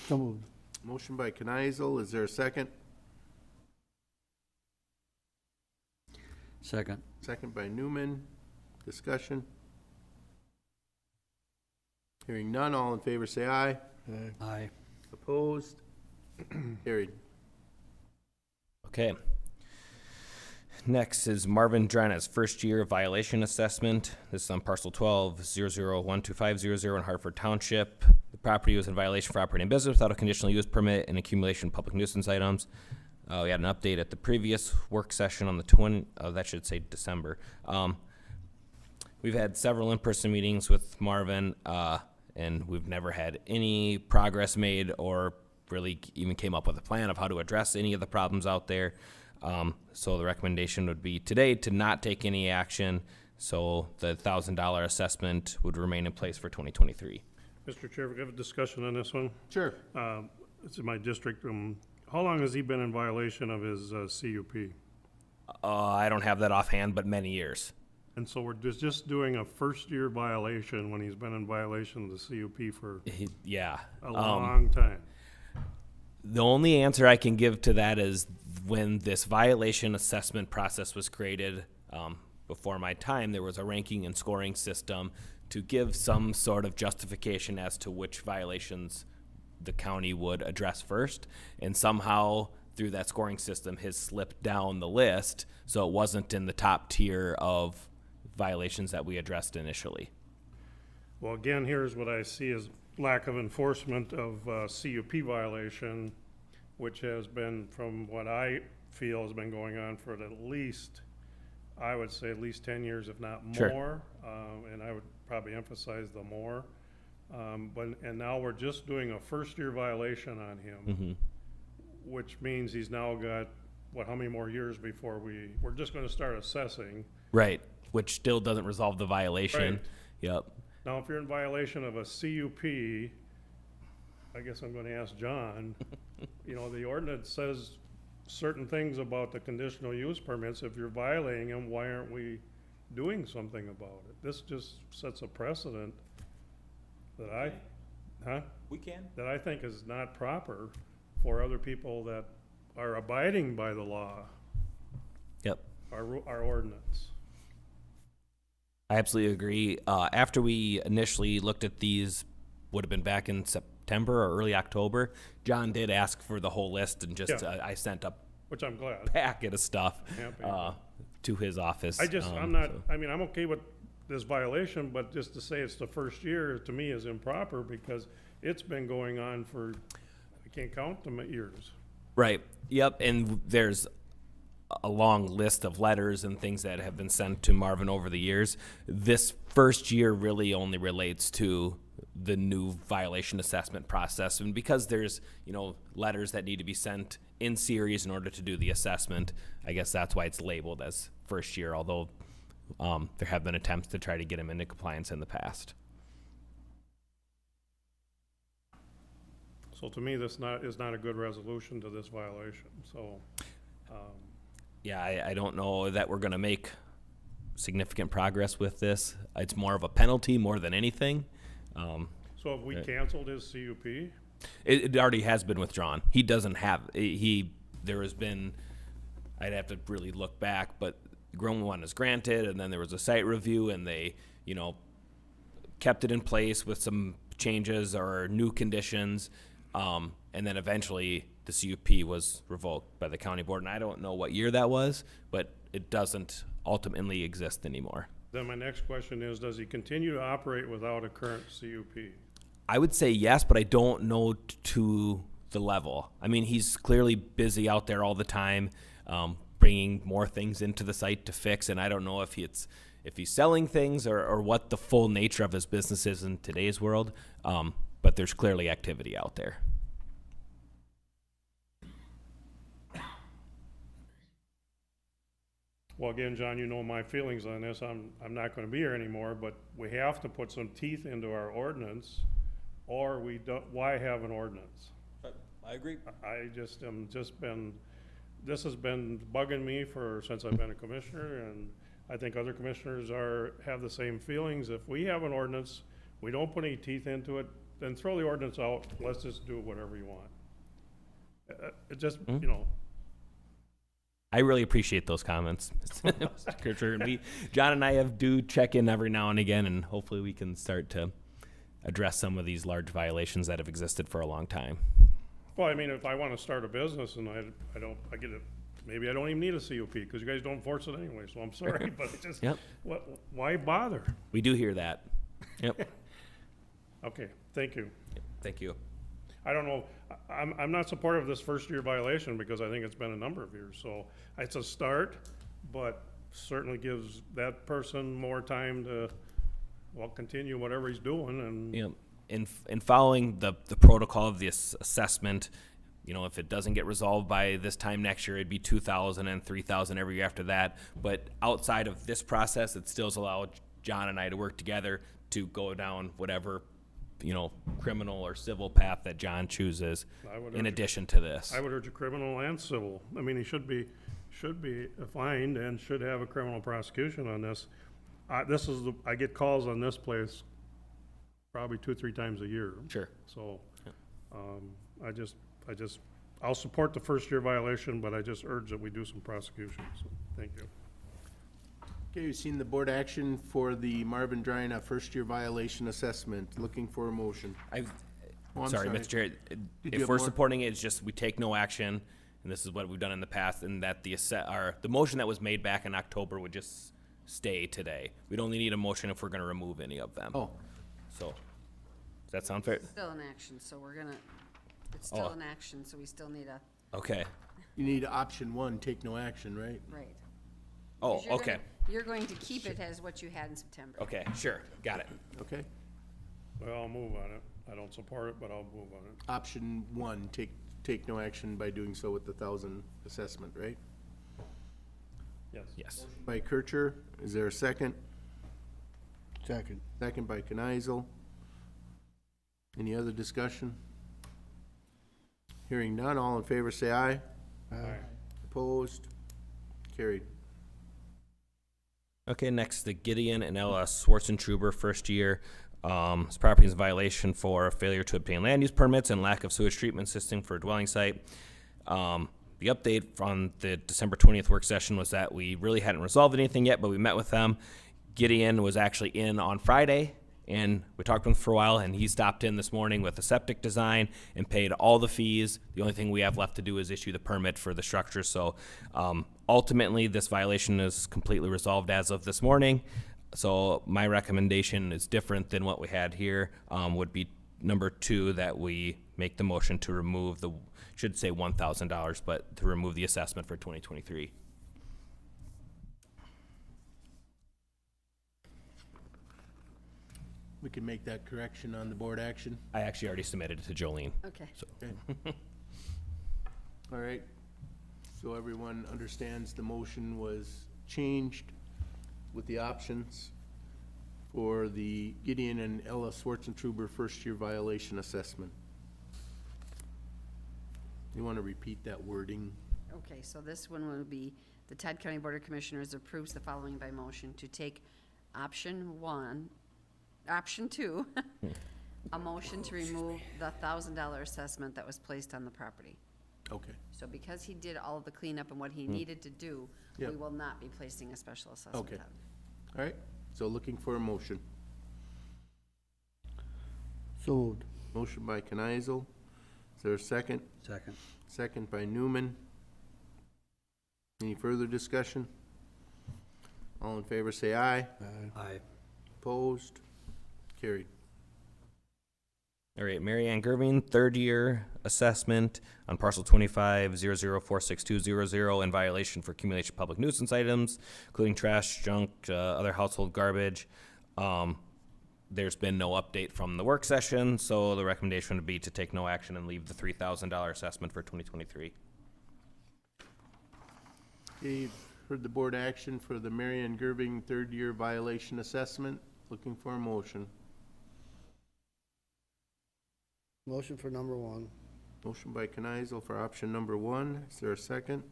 [SPEAKER 1] So moved.
[SPEAKER 3] Motion by Kneisel. Is there a second?
[SPEAKER 2] Second.
[SPEAKER 3] Second by Newman. Discussion. Hearing none, all in favor say aye.
[SPEAKER 2] Aye.
[SPEAKER 3] Opposed? Carried.
[SPEAKER 12] Okay. Next is Marvin Drena's first year violation assessment. This is on parcel 12-00-12500 in Hartford Township. The property was in violation for operating business without a conditional use permit and accumulation of public nuisance items. We had an update at the previous work session on the that should say December. We've had several in-person meetings with Marvin, and we've never had any progress made or really even came up with a plan of how to address any of the problems out there. So the recommendation would be today to not take any action, so the $1,000 assessment would remain in place for 2023.
[SPEAKER 6] Mr. Chair, we have a discussion on this one.
[SPEAKER 3] Sure.
[SPEAKER 6] It's in my district. How long has he been in violation of his CUP?
[SPEAKER 12] I don't have that offhand, but many years.
[SPEAKER 6] And so we're just doing a first-year violation when he's been in violation of the CUP for
[SPEAKER 12] Yeah.
[SPEAKER 6] a long time.
[SPEAKER 12] The only answer I can give to that is when this violation assessment process was created, before my time, there was a ranking and scoring system to give some sort of justification as to which violations the county would address first. And somehow, through that scoring system, his slipped down the list, so it wasn't in the top tier of violations that we addressed initially.
[SPEAKER 6] Well, again, here's what I see as lack of enforcement of CUP violation, which has been, from what I feel, has been going on for at least, I would say at least 10 years, if not more.
[SPEAKER 12] Sure.
[SPEAKER 6] And I would probably emphasize the more. And now we're just doing a first-year violation on him. which means he's now got, what, how many more years before we're just gonna start assessing.
[SPEAKER 12] Right, which still doesn't resolve the violation.
[SPEAKER 6] Right.
[SPEAKER 12] Yep.
[SPEAKER 6] Now, if you're in violation of a CUP, I guess I'm gonna ask John, you know, the ordinance says certain things about the conditional use permits. If you're violating them, why aren't we doing something about it? This just sets a precedent that
[SPEAKER 13] We can.
[SPEAKER 6] that I think is not proper for other people that are abiding by the law,
[SPEAKER 12] Yep.
[SPEAKER 6] our ordinance.
[SPEAKER 12] I absolutely agree. After we initially looked at these, would have been back in September or early October, John did ask for the whole list, and just
[SPEAKER 6] Yeah.
[SPEAKER 12] I sent a
[SPEAKER 6] Which I'm glad.
[SPEAKER 12] packet of stuff
[SPEAKER 6] Happy.
[SPEAKER 12] to his office.
[SPEAKER 6] I'm not,
[SPEAKER 12] so-
[SPEAKER 6] I mean, I'm okay with this violation, but just to say it's the first year, to me, is improper, because it's been going on for, I can't count them years.
[SPEAKER 12] Right. Yep. And there's a long list of letters and things that have been sent to Marvin over the years. This first year really only relates to the new violation assessment process. And because there's, letters that need to be sent in series in order to do the assessment, I guess that's why it's labeled as first year, although there have been attempts to try to get him into compliance in the past.
[SPEAKER 6] So to me, this is not a good resolution to this violation, so,
[SPEAKER 12] Yeah, I don't know that we're going to make significant progress with this. It's more of a penalty more than anything.
[SPEAKER 6] so have we canceled his CUP?
[SPEAKER 12] It already has been withdrawn. He doesn't have, there has been, I'd have to really look back, but Grown one is granted, and then there was a site review, and they, kept it in place with some changes or new conditions. And then eventually the CUP was revoked by the county board. And I don't know what year that was, but it doesn't ultimately exist anymore.
[SPEAKER 6] Then my next question is, does he continue to operate without a current CUP?
[SPEAKER 12] I would say yes, but I don't know to the level. I mean, he's clearly busy out there all the time, bringing more things into the site to fix. And I don't know if he's selling things or what the full nature of his business is in today's world. But there's clearly activity out there.
[SPEAKER 6] Well, again, John, you know my feelings on this. I'm not gonna be here anymore, but we have to put some teeth into our ordinance, or we don't, why have an ordinance?
[SPEAKER 13] I agree.
[SPEAKER 6] I just am this has been bugging me since I've been a commissioner, and I think other commissioners have the same feelings. If we have an ordinance, we don't put any teeth into it, then throw the ordinance out. Let's just do whatever you want. It just,
[SPEAKER 12] I really appreciate those comments, Mr. Kircher. John and I do check in every now and again, and hopefully we can start to address some of these large violations that have existed for a long time.
[SPEAKER 6] Well, I mean, if I want to start a business and I get it, maybe I don't even need a COP, because you guys don't force it anyway, so I'm sorry, but it just,
[SPEAKER 12] Yep.
[SPEAKER 6] why bother?
[SPEAKER 12] We do hear that. Yep.
[SPEAKER 6] Okay, thank you.
[SPEAKER 12] Thank you.
[SPEAKER 6] I don't know, I'm not supportive of this first year violation, because I think it's been a number of years, so it's a start, but certainly gives that person more time to, continue whatever he's doing, and.
[SPEAKER 12] You know, in following the protocol of this assessment, if it doesn't get resolved by this time next year, it'd be 2,000 and 3,000 every year after that. But outside of this process, it still allows John and I to work together to go down whatever, criminal or civil path that John chooses in addition to this.
[SPEAKER 6] I would urge a criminal and civil. I mean, he should be fined and should have a criminal prosecution on this. I get calls on this place probably 2-3 times a year.
[SPEAKER 12] Sure.
[SPEAKER 6] So, I'll support the first year violation, but I just urge that we do some prosecution, so, thank you.
[SPEAKER 3] Okay, you've seen the board action for the Marvin Drina first year violation assessment. Looking for a motion. Oh, I'm
[SPEAKER 12] sorry, Mr. Chair.
[SPEAKER 3] Did you
[SPEAKER 12] If
[SPEAKER 3] have
[SPEAKER 12] we're
[SPEAKER 3] more?
[SPEAKER 12] supporting it, it's just we take no action, and this is what we've done in the past, and that the motion that was made back in October would just stay today. We'd only need a motion if we're going to remove any of them.
[SPEAKER 3] Oh,
[SPEAKER 12] So, does that sound fair?
[SPEAKER 4] Still in action, so it's still
[SPEAKER 12] Oh.
[SPEAKER 4] in action, so we still need
[SPEAKER 12] Okay.
[SPEAKER 3] you need option one, take no action, right?
[SPEAKER 4] right.
[SPEAKER 12] Oh,
[SPEAKER 4] 'Cause you're
[SPEAKER 12] okay.
[SPEAKER 4] You're going to keep it as what you had in September.
[SPEAKER 12] Okay, sure. Got it.
[SPEAKER 3] Okay.
[SPEAKER 6] Well, I'll move on it. I don't support it, but I'll move on it.
[SPEAKER 3] Option one, take take no action by doing so with the 1,000 assessment, right?
[SPEAKER 6] Yes.
[SPEAKER 12] Yes.
[SPEAKER 3] By Kircher, is there a second?
[SPEAKER 1] Second.
[SPEAKER 3] Second by Kneisel. Any other discussion? Hearing none, all in favor say aye.
[SPEAKER 1] Aye.
[SPEAKER 3] Opposed? Carried.
[SPEAKER 12] Okay, next, the Gideon and L.S. Schwartzentruber first year. This property is in violation for failure to obtain land use permits and lack of sewage treatment system for a dwelling site. The update from the December 20th work session was that we really hadn't resolved anything yet, but we met with them. Gideon was actually in on Friday, and we talked with him for a while, and he stopped in this morning with a septic design and paid all the fees. The only thing we have left to do is issue the permit for the structure. So ultimately, this violation is completely resolved as of this morning. So my recommendation is different than what we had here, would be number 2, that we make the motion to remove the, should say $1,000, but to remove the assessment for 2023.
[SPEAKER 3] We can make that correction on the board action.
[SPEAKER 12] I actually already submitted it to Jolene.
[SPEAKER 4] Okay.
[SPEAKER 3] Okay. All right. So everyone understands the motion was changed with the options for the Gideon and Ella Schwartzentruber first-year violation assessment. You want to repeat that wording?
[SPEAKER 4] Okay, so this one will be, the Todd County Board of Commissioners approves the following by motion to take option 2, a motion to remove the $1,000 assessment that was placed on the property.
[SPEAKER 3] Okay.
[SPEAKER 4] So because he did all of the cleanup and what he needed to do, we
[SPEAKER 3] Yep.
[SPEAKER 4] will not be placing a special assessment
[SPEAKER 3] Okay.
[SPEAKER 4] on.
[SPEAKER 3] All right. So looking for a motion.
[SPEAKER 1] So moved.
[SPEAKER 3] Motion by Kneisel. Is there a second?
[SPEAKER 2] Second.
[SPEAKER 3] Second by Newman. Any further discussion? All in favor say aye.
[SPEAKER 2] Aye.
[SPEAKER 3] Opposed? Carried.
[SPEAKER 12] All right, Mary Ann Gerving, third year assessment on parcel 2500462200 in violation for accumulation of public nuisance items, including trash, junk, other household garbage. There's been no update from the work session, so the recommendation would be to take no action and leave the $3,000 assessment for 2023.
[SPEAKER 3] Okay, you've heard the board action for the Marion Gerving third-year violation assessment. Looking for a motion.
[SPEAKER 1] Motion for number 1.
[SPEAKER 3] Motion by Kneisel for option number 1. Is there a second?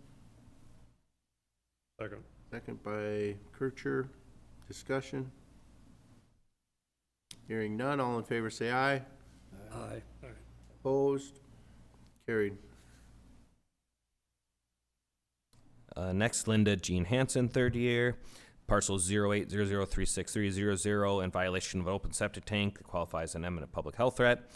[SPEAKER 6] Second.
[SPEAKER 3] Second by Kircher. Discussion? Hearing none, all in favor say aye.
[SPEAKER 2] Aye.
[SPEAKER 3] Opposed? Carried.
[SPEAKER 12] Next, Linda Jean Hansen, third year, parcel 0800363000 in violation of an open septic tank that qualifies an eminent public health threat.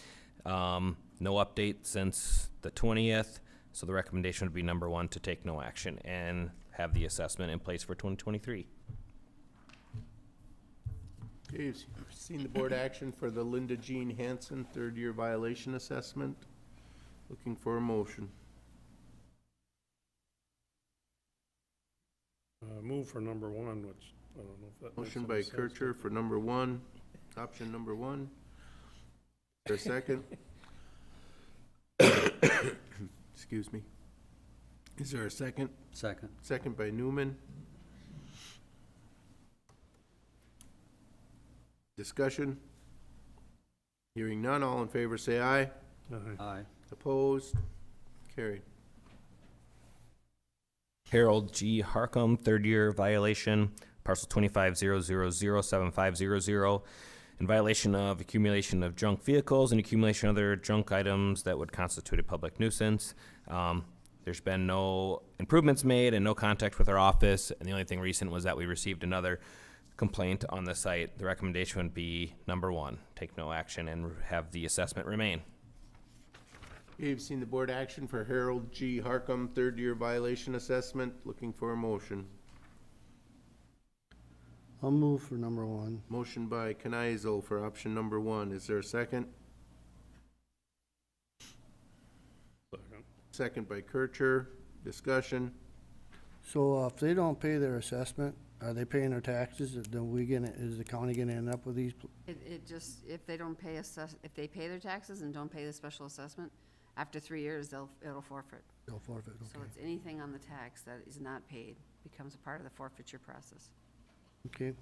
[SPEAKER 12] No update since the 20th, so the recommendation would be number 1, to take no action and have the assessment in place for 2023.
[SPEAKER 3] Okay, you've seen the board action for the Linda Jean Hansen third-year violation assessment. Looking for a motion.
[SPEAKER 6] Move for number 1, which I don't know if that makes
[SPEAKER 3] Motion
[SPEAKER 6] any
[SPEAKER 3] by
[SPEAKER 6] sense,
[SPEAKER 3] Kircher for number 1, option number 1. Is there a second? Excuse me. Is there a second?
[SPEAKER 2] Second.
[SPEAKER 3] Second by Newman. Discussion? Hearing none, all in favor say aye.
[SPEAKER 6] Aye.
[SPEAKER 2] Aye.
[SPEAKER 3] Opposed? Carried.
[SPEAKER 12] Harold G. Harcum, third year violation, parcel 25007500, in violation of accumulation of junk vehicles and accumulation of other junk items that would constitute a public nuisance. There's been no improvements made and no contact with our office, and the only thing recent was that we received another complaint on the site. The recommendation would be number 1, take no action and have the assessment remain.
[SPEAKER 3] You've seen the board action for Harold G. Harcum, third-year violation assessment. Looking for a motion.
[SPEAKER 1] I'll move for number 1.
[SPEAKER 3] Motion by Kneisel for option number 1. Is there a second?
[SPEAKER 6] Second.
[SPEAKER 3] Second by Kircher. Discussion?
[SPEAKER 1] So if they don't pay their assessment, are they paying their taxes? Then is the county gonna end up with these?
[SPEAKER 4] It just, if they don't pay if they pay their taxes and don't pay the special assessment, After 3 years, it'll forfeit.
[SPEAKER 1] They'll forfeit,
[SPEAKER 4] So
[SPEAKER 1] okay.
[SPEAKER 4] it's anything on the tax that is not paid becomes a part of the forfeiture process
[SPEAKER 1] Okay,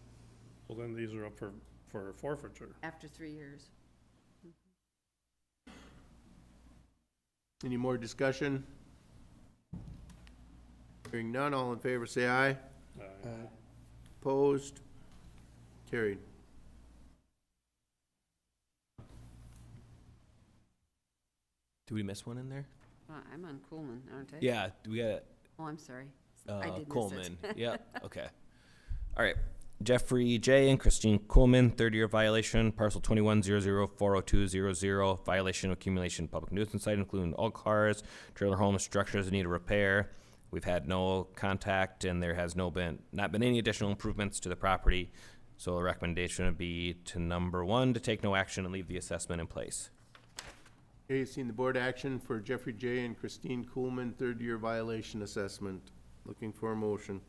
[SPEAKER 6] So then these are up for forfeiture.
[SPEAKER 4] after 3 years.
[SPEAKER 3] Any more discussion? Hearing none, all in favor say aye. Opposed? Carried.
[SPEAKER 12] Did we miss one in there?
[SPEAKER 4] I'm on Coolman, aren't I?
[SPEAKER 12] Yeah, we got
[SPEAKER 4] Oh, I'm sorry. I did miss it.
[SPEAKER 12] Coleman. Yep. Okay. All right. Jeffrey J. and Christine Coleman, third-year violation, parcel 2100-40200, violation of accumulation of public nuisance site, including all cars, trailer homes, structures that need a repair. We've had no contact, and there has not been any additional improvements to the property. So the recommendation would be to number 1, to take no action and leave the assessment in place.
[SPEAKER 3] Okay, you've seen the board action for Jeffrey J. and Christine Coolman, third-year violation assessment. Looking for a motion.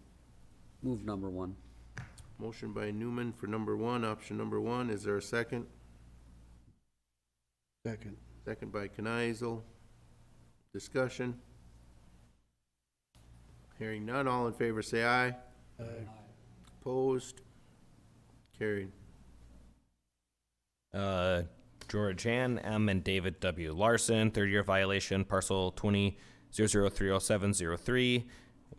[SPEAKER 2] Move number 1.
[SPEAKER 3] Motion by Newman for number 1, option number 1. Is there a second?
[SPEAKER 1] second.
[SPEAKER 3] Second by Kneisel. Discussion? Hearing none, all in favor say aye. Opposed? Carried.
[SPEAKER 12] George Ann M. and David W. Larson, third-year violation, parcel 20-0030703,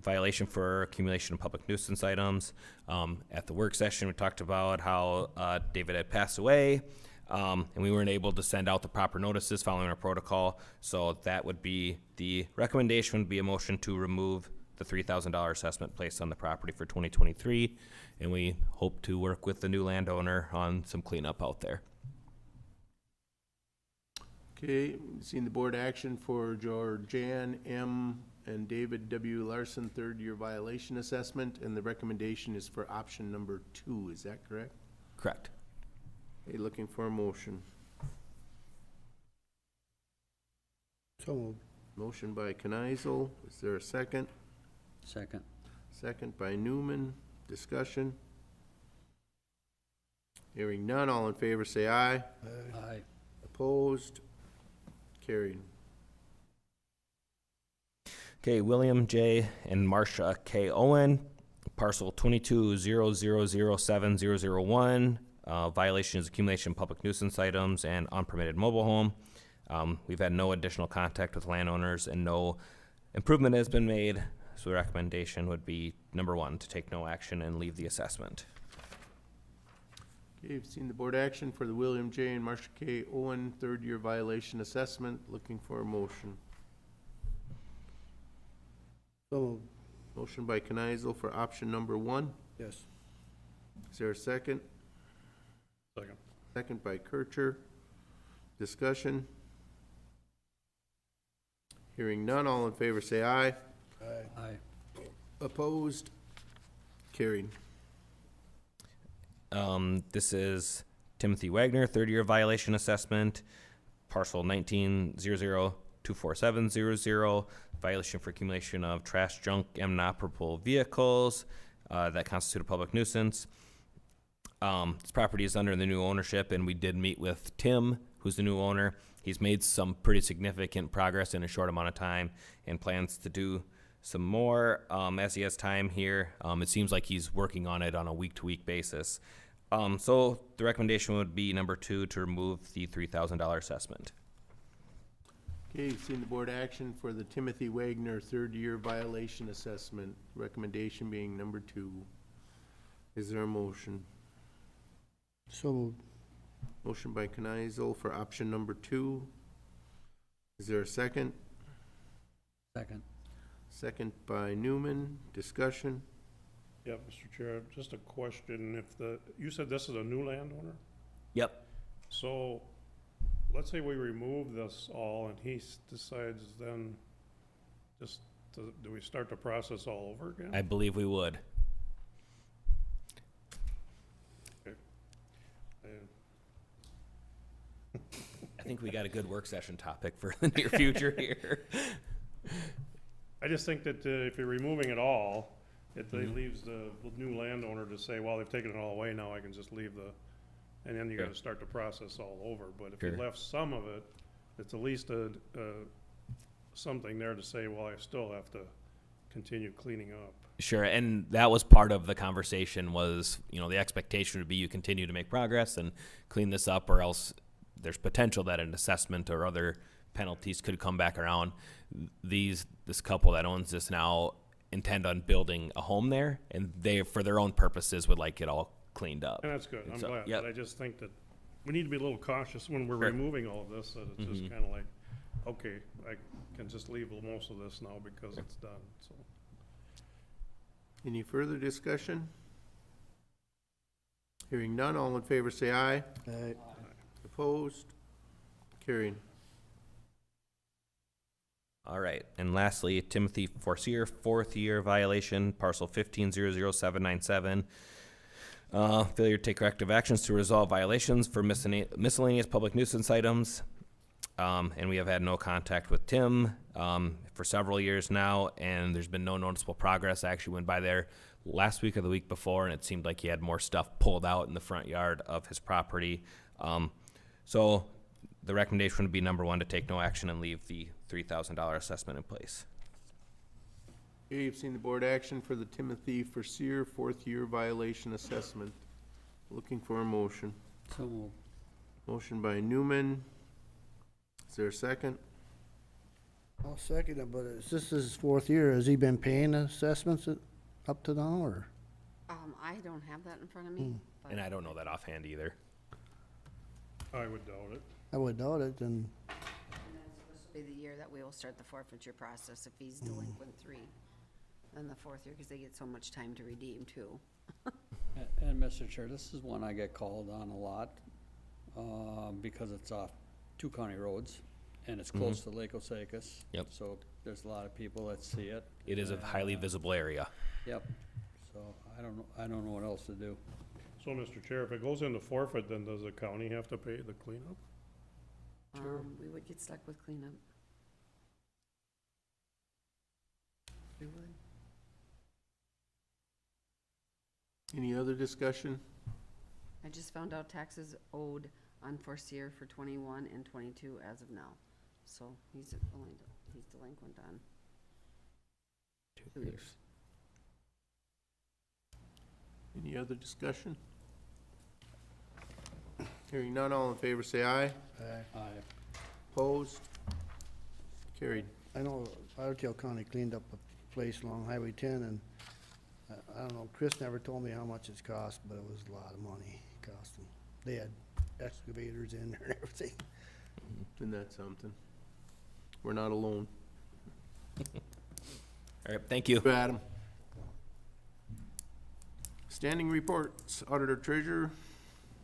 [SPEAKER 12] violation for accumulation of public nuisance items. At the work session, we talked about how David had passed away, and we weren't able to send out the proper notices following our protocol. So that would be, the recommendation would be a motion to remove the $3,000 assessment placed on the property for 2023, and we hope to work with the new landowner on some cleanup out there.
[SPEAKER 3] Okay, seen the board action for Georgianne M. and David W. Larson, third-year violation assessment, and the recommendation is for option number 2. Is that correct?
[SPEAKER 12] Correct.
[SPEAKER 3] Okay, looking for a motion.
[SPEAKER 1] So moved.
[SPEAKER 3] Motion by Kneisel. Is there a second?
[SPEAKER 2] Second.
[SPEAKER 3] Second by Newman. Discussion? Hearing none, all in favor say aye.
[SPEAKER 2] Aye.
[SPEAKER 3] Opposed? Carried.
[SPEAKER 12] Okay, William J. and Marcia K. Owen, parcel 22-0007001, violation is accumulation of public nuisance items and unpermitted mobile home. We've had no additional contact with landowners and no improvement has been made, so the recommendation would be number 1, to take no action and leave the assessment.
[SPEAKER 3] Okay, you've seen the board action for the William J. and Marcia K. Owen, third-year violation assessment. Looking for a motion.
[SPEAKER 1] So moved.
[SPEAKER 3] Motion by Kneisel for option number 1.
[SPEAKER 1] Yes.
[SPEAKER 3] Is there a second?
[SPEAKER 6] Second.
[SPEAKER 3] Second by Kircher. Discussion? Hearing none, all in favor say aye.
[SPEAKER 2] Aye.
[SPEAKER 3] Opposed? Carried.
[SPEAKER 12] This is Timothy Wagner, third-year violation assessment, parcel 19-00-24700, violation for accumulation of trash, junk, and inoperable vehicles that constitute a public nuisance. This property is under the new ownership, and we did meet with Tim, who's the new owner. He's made some pretty significant progress in a short amount of time and plans to do some more as he has time here. It seems like he's working on it on a week-to-week basis. So the recommendation would be number 2, to remove the $3,000 assessment.
[SPEAKER 3] Okay, you've seen the board action for the Timothy Wagner third-year violation assessment, recommendation being number 2. Is there a motion?
[SPEAKER 1] So moved.
[SPEAKER 3] Motion by Kneisel for option number 2. Is there a second?
[SPEAKER 2] Second.
[SPEAKER 3] Second by Newman. Discussion?
[SPEAKER 6] Yeah, Mr. Chair, just a question. You said this is a new landowner?
[SPEAKER 12] Yep.
[SPEAKER 6] So, let's say we remove this all and he decides then, do we start the process all over again?
[SPEAKER 12] I believe we would.
[SPEAKER 6] Okay.
[SPEAKER 12] I think we got a good work session topic for the near future here.
[SPEAKER 6] I just think that if you're removing it all, it leaves the new landowner to say, well, they've taken it all away, now I can just leave and then you gotta start the process all over. But if you
[SPEAKER 12] Sure.
[SPEAKER 6] left some of it, it's at least something there to say, well, I still have to continue cleaning up.
[SPEAKER 12] Sure, and that was part of the conversation was, the expectation would be you continue to make progress and clean this up, or else there's potential that an assessment or other penalties could come back around. This couple that owns this now intend on building a home there, and they, for their own purposes, would like it all cleaned up.
[SPEAKER 6] And that's good, I'm
[SPEAKER 12] So,
[SPEAKER 6] glad,
[SPEAKER 12] yep.
[SPEAKER 6] but I just think that we need to be a little cautious when we're
[SPEAKER 12] Sure.
[SPEAKER 6] removing all of this, that it's just kinda like, okay, I can just leave most of this now because it's done, so.
[SPEAKER 3] Any further discussion? Hearing none, all in favor say aye.
[SPEAKER 1] Aye.
[SPEAKER 3] Opposed? Carried.
[SPEAKER 12] All right, and lastly, Timothy Forcier, 4th year violation, parcel 1500797. Failure to take corrective actions to resolve violations for miscellaneous public nuisance items. And we have had no contact with Tim for several years now, and there's been no noticeable progress. I actually went by there last week or the week before, and it seemed like he had more stuff pulled out in the front yard of his property. So the recommendation would be, number one, to take no action and leave the $3,000 assessment in place.
[SPEAKER 3] Okay, you've seen the board action for the Timothy Forcier 4th year violation assessment. Looking for a motion.
[SPEAKER 2] So moved.
[SPEAKER 3] Motion by Newman. Is there a second?
[SPEAKER 1] I'll second it, but this is his 4th year. Has he been paying assessments up to now, or?
[SPEAKER 4] I don't have that in front of me. but-
[SPEAKER 12] And I don't know that offhand either.
[SPEAKER 6] I would doubt it.
[SPEAKER 1] I would doubt it, and
[SPEAKER 4] And then so this will be the year that we will start the forfeiture process if he's delinquent 3. Then the 4th year, because they get so much time to redeem too.
[SPEAKER 2] And Mr. Chair, this is one I get called on a lot, because it's off 2 county roads, and it's close to Lake Osakis.
[SPEAKER 12] Yep.
[SPEAKER 2] So there's a lot of people that see it.
[SPEAKER 12] It is a highly visible area.
[SPEAKER 2] Yep. So I don't know what else to do.
[SPEAKER 6] So, Mr. Chair, if it goes into forfeit, then does the county have to pay the cleanup?
[SPEAKER 4] We would get stuck with cleanup. We would.
[SPEAKER 3] Any other discussion?
[SPEAKER 4] I just found out taxes owed on Forcier for 21 and 22 as of now. So he's delinquent on 2 years.
[SPEAKER 3] Any other discussion? Hearing none, all in favor say aye.
[SPEAKER 2] Aye.
[SPEAKER 3] Opposed? Carried.
[SPEAKER 1] I know Otter Tail County cleaned up a place along Highway 10, and I don't know, Chris never told me how much it's cost, but it was a lot of money it cost them. They had excavators in there and everything.
[SPEAKER 3] Isn't that something? We're not alone.
[SPEAKER 12] All right, thank you.
[SPEAKER 3] Adam. Standing reports, auditor treasurer.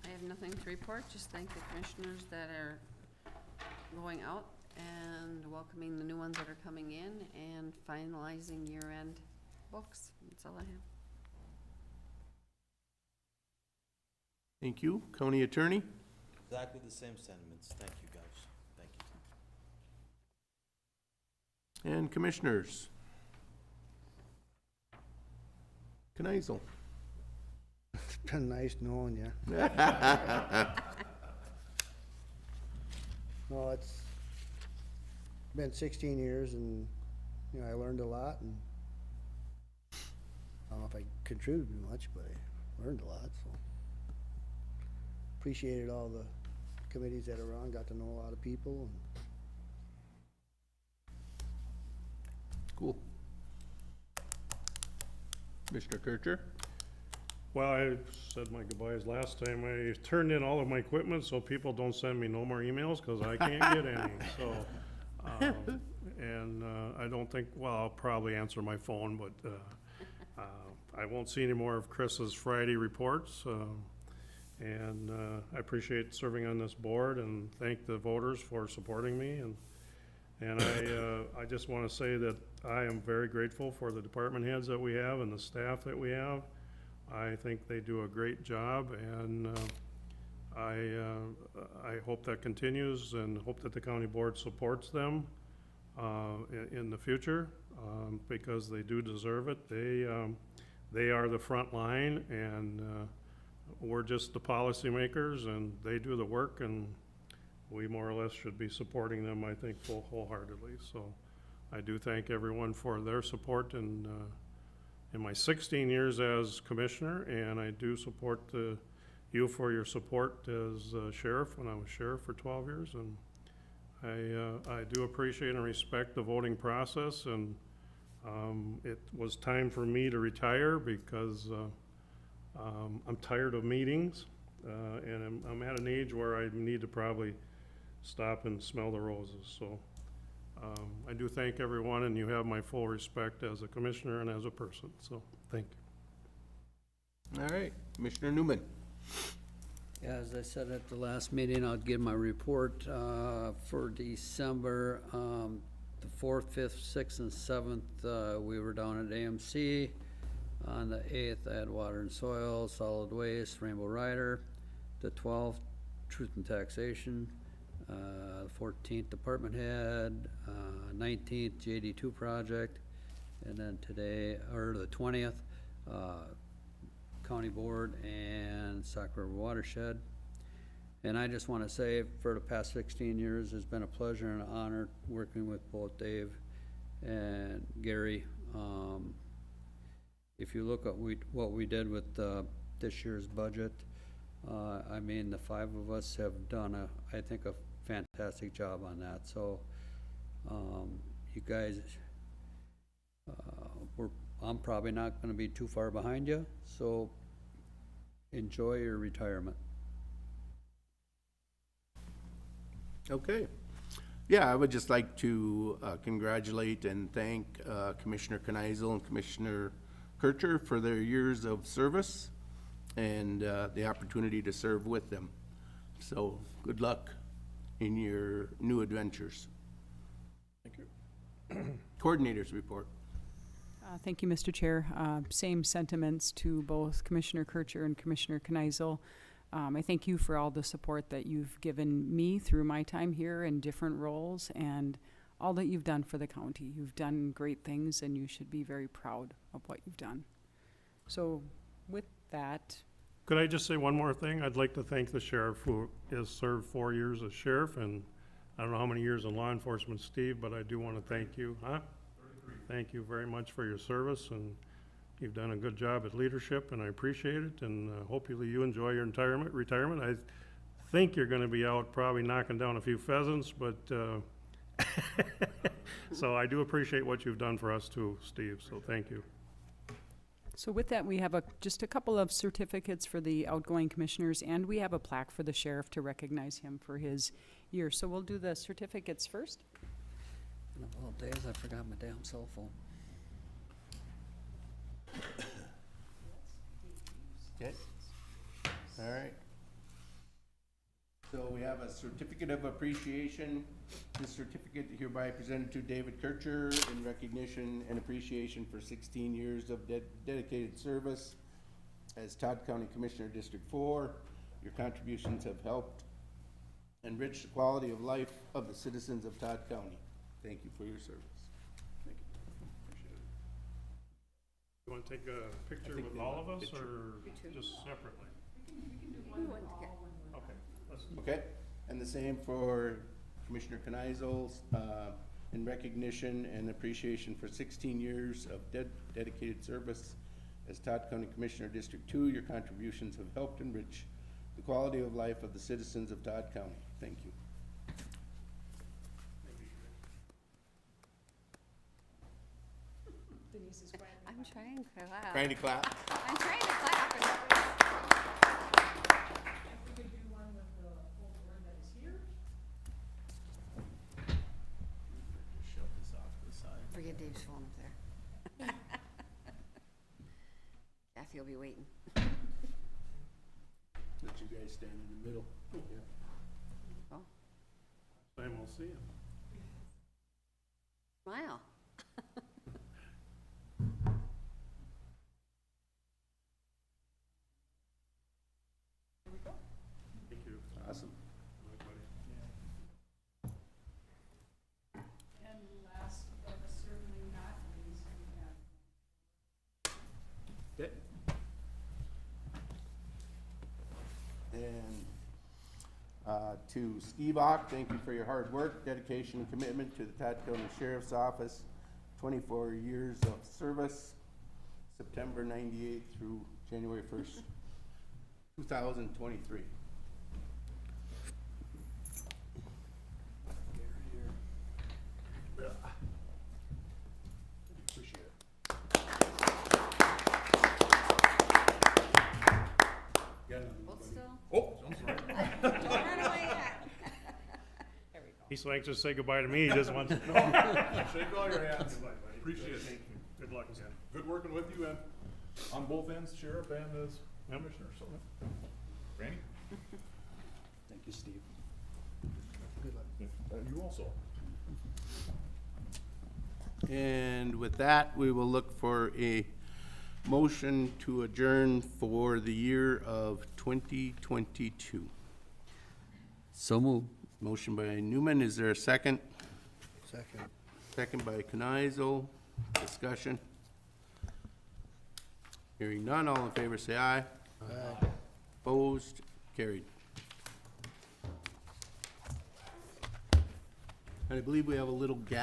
[SPEAKER 4] I have nothing to report, just thank the commissioners that are going out and welcoming the new ones that are coming in and finalizing year-end books. That's all I have.
[SPEAKER 3] Thank you. County attorney.
[SPEAKER 13] Exactly the same sentiments. Thank you, guys. Thank you.
[SPEAKER 3] And commissioners. Kneisel.
[SPEAKER 1] It's been nice knowing you. No, it's been 16 years, and, I learned a lot, and I don't know if I contributed much, but I learned a lot, so. Appreciated all the committees that are on, got to know a lot of people, and
[SPEAKER 3] Cool. Commissioner Kircher.
[SPEAKER 6] Well, I said my goodbyes last time. I turned in all of my equipment so people don't send me no more emails, because I can't get any, so. I don't think, well, I'll probably answer my phone, but I won't see any more of Chris's Friday reports. I appreciate serving on this board and thank the voters for supporting me. And I just want to say that I am very grateful for the department heads that we have and the staff that we have. I think they do a great job, and I hope that continues, and hope that the county board supports them in the future, because they do deserve it. They are the front line, and we're just the policymakers, and they do the work, and we more or less should be supporting them, I think, wholeheartedly. So I do thank everyone for their support in my 16 years as commissioner, and I do support you for your support as sheriff when I was sheriff for 12 years. And I do appreciate and respect the voting process, and it was time for me to retire because I'm tired of meetings, and I'm at an age where I need to probably stop and smell the roses. So I do thank everyone, and you have my full respect as a commissioner and as a person. So thank you.
[SPEAKER 3] All right, Commissioner Newman.
[SPEAKER 2] Yeah, as I said at the last meeting, I'll give my report for December. The 4th, 5th, 6th, and 7th, we were down at AMC. On the 8th, I had Water and Soil, Solid Waste, Rainbow Rider. The 12th, Truth and Taxation. 14th, Department Head. 19th, JD2 Project. And then today, or the 20th, County Board and Sauk River Watershed. And I just want to say, for the past 16 years, it's been a pleasure and an honor working with both Dave and Gary. If you look at what we did with this year's budget, I mean, the 5 of us have done I think a fantastic job on that. So you guys, I'm probably not going to be too far behind you, so enjoy your retirement.
[SPEAKER 3] Okay. Yeah, I would just like to congratulate and thank Commissioner Kneisel and Commissioner Kircher for their years of service and the opportunity to serve with them. So good luck in your new adventures.
[SPEAKER 6] Thank you.
[SPEAKER 3] Coordinators report.
[SPEAKER 7] Thank you, Mr. Chair. Same sentiments to both Commissioner Kircher and Commissioner Kneisel. I thank you for all the support that you've given me through my time here in different roles and all that you've done for the county. You've done great things, and you should be very proud of what you've done. So with that,
[SPEAKER 6] Could I just say one more thing? I'd like to thank the sheriff who has served 4 years as sheriff, and I don't know how many years in law enforcement, Steve, but I do want to thank you. Huh? 33. Thank you very much for your service, and you've done a good job at leadership, and I appreciate it, and hopefully you enjoy your retirement. I think you're going to be out probably knocking down a few pheasants, but so I do appreciate what you've done for us too, Steve, so thank you.
[SPEAKER 7] so with that, we have just a couple of certificates for the outgoing commissioners, and we have a plaque for the sheriff to recognize him for his year. So we'll do the certificates first.
[SPEAKER 2] In of all days, I forgot my damn cell phone.
[SPEAKER 3] Okay. All right. So we have a certificate of appreciation. This certificate hereby presented to David Kircher in recognition and appreciation for 16 years of dedicated service as Todd County Commissioner, District 4. Your contributions have helped enrich the quality of life of the citizens of Todd County. Thank you for your service.
[SPEAKER 6] Thank you. Appreciate it. You want to take a picture
[SPEAKER 3] think
[SPEAKER 6] with
[SPEAKER 3] they
[SPEAKER 6] all
[SPEAKER 3] want
[SPEAKER 6] of
[SPEAKER 3] a
[SPEAKER 6] us,
[SPEAKER 3] picture.
[SPEAKER 6] or just separately? Okay, let's do
[SPEAKER 3] Okay, and the same for Commissioner Kneisel, in recognition and appreciation for 16 years of dedicated service as Todd County Commissioner, District 2. Your contributions have helped enrich the quality of life of the citizens of Todd County. Thank you.
[SPEAKER 4] I'm trying to clap.
[SPEAKER 3] Trying to clap.
[SPEAKER 4] I'm trying to clap. Forget Dave's phone up there. Kathy will be waiting.
[SPEAKER 3] Let you guys stand in the middle. Yeah.
[SPEAKER 4] Oh,
[SPEAKER 6] Time we'll see him.
[SPEAKER 4] smile.
[SPEAKER 6] Thank you.
[SPEAKER 3] Awesome.
[SPEAKER 6] Bye, buddy.
[SPEAKER 7] And last, but certainly not least, we have
[SPEAKER 3] Okay. And To Steve Ock, thank you for your hard work, dedication, and commitment to the Todd County Sheriff's Office. 24 years of service, September 98 through January 1st, 2023.
[SPEAKER 11] Appreciate it. Oh, I'm sorry.
[SPEAKER 6] He's so anxious to say goodbye to me, he just wants to.
[SPEAKER 11] Shake all your hands.
[SPEAKER 6] Goodbye, buddy.
[SPEAKER 11] Appreciate it.
[SPEAKER 6] Thank you. Good luck again.
[SPEAKER 11] Good working with you and on both ends, sheriff and as commissioner, so. Randy?
[SPEAKER 3] Thank you, Steve.
[SPEAKER 11] You also.
[SPEAKER 3] And with that, we will look for a motion to adjourn for the year of 2022.
[SPEAKER 2] So moved.
[SPEAKER 3] Motion by Newman, is there a second?
[SPEAKER 1] Second.
[SPEAKER 3] Second by Kanizel. Discussion. Hearing none, all in favor say aye.
[SPEAKER 1] Aye.
[SPEAKER 3] Opposed, carried. And I believe we have a little gap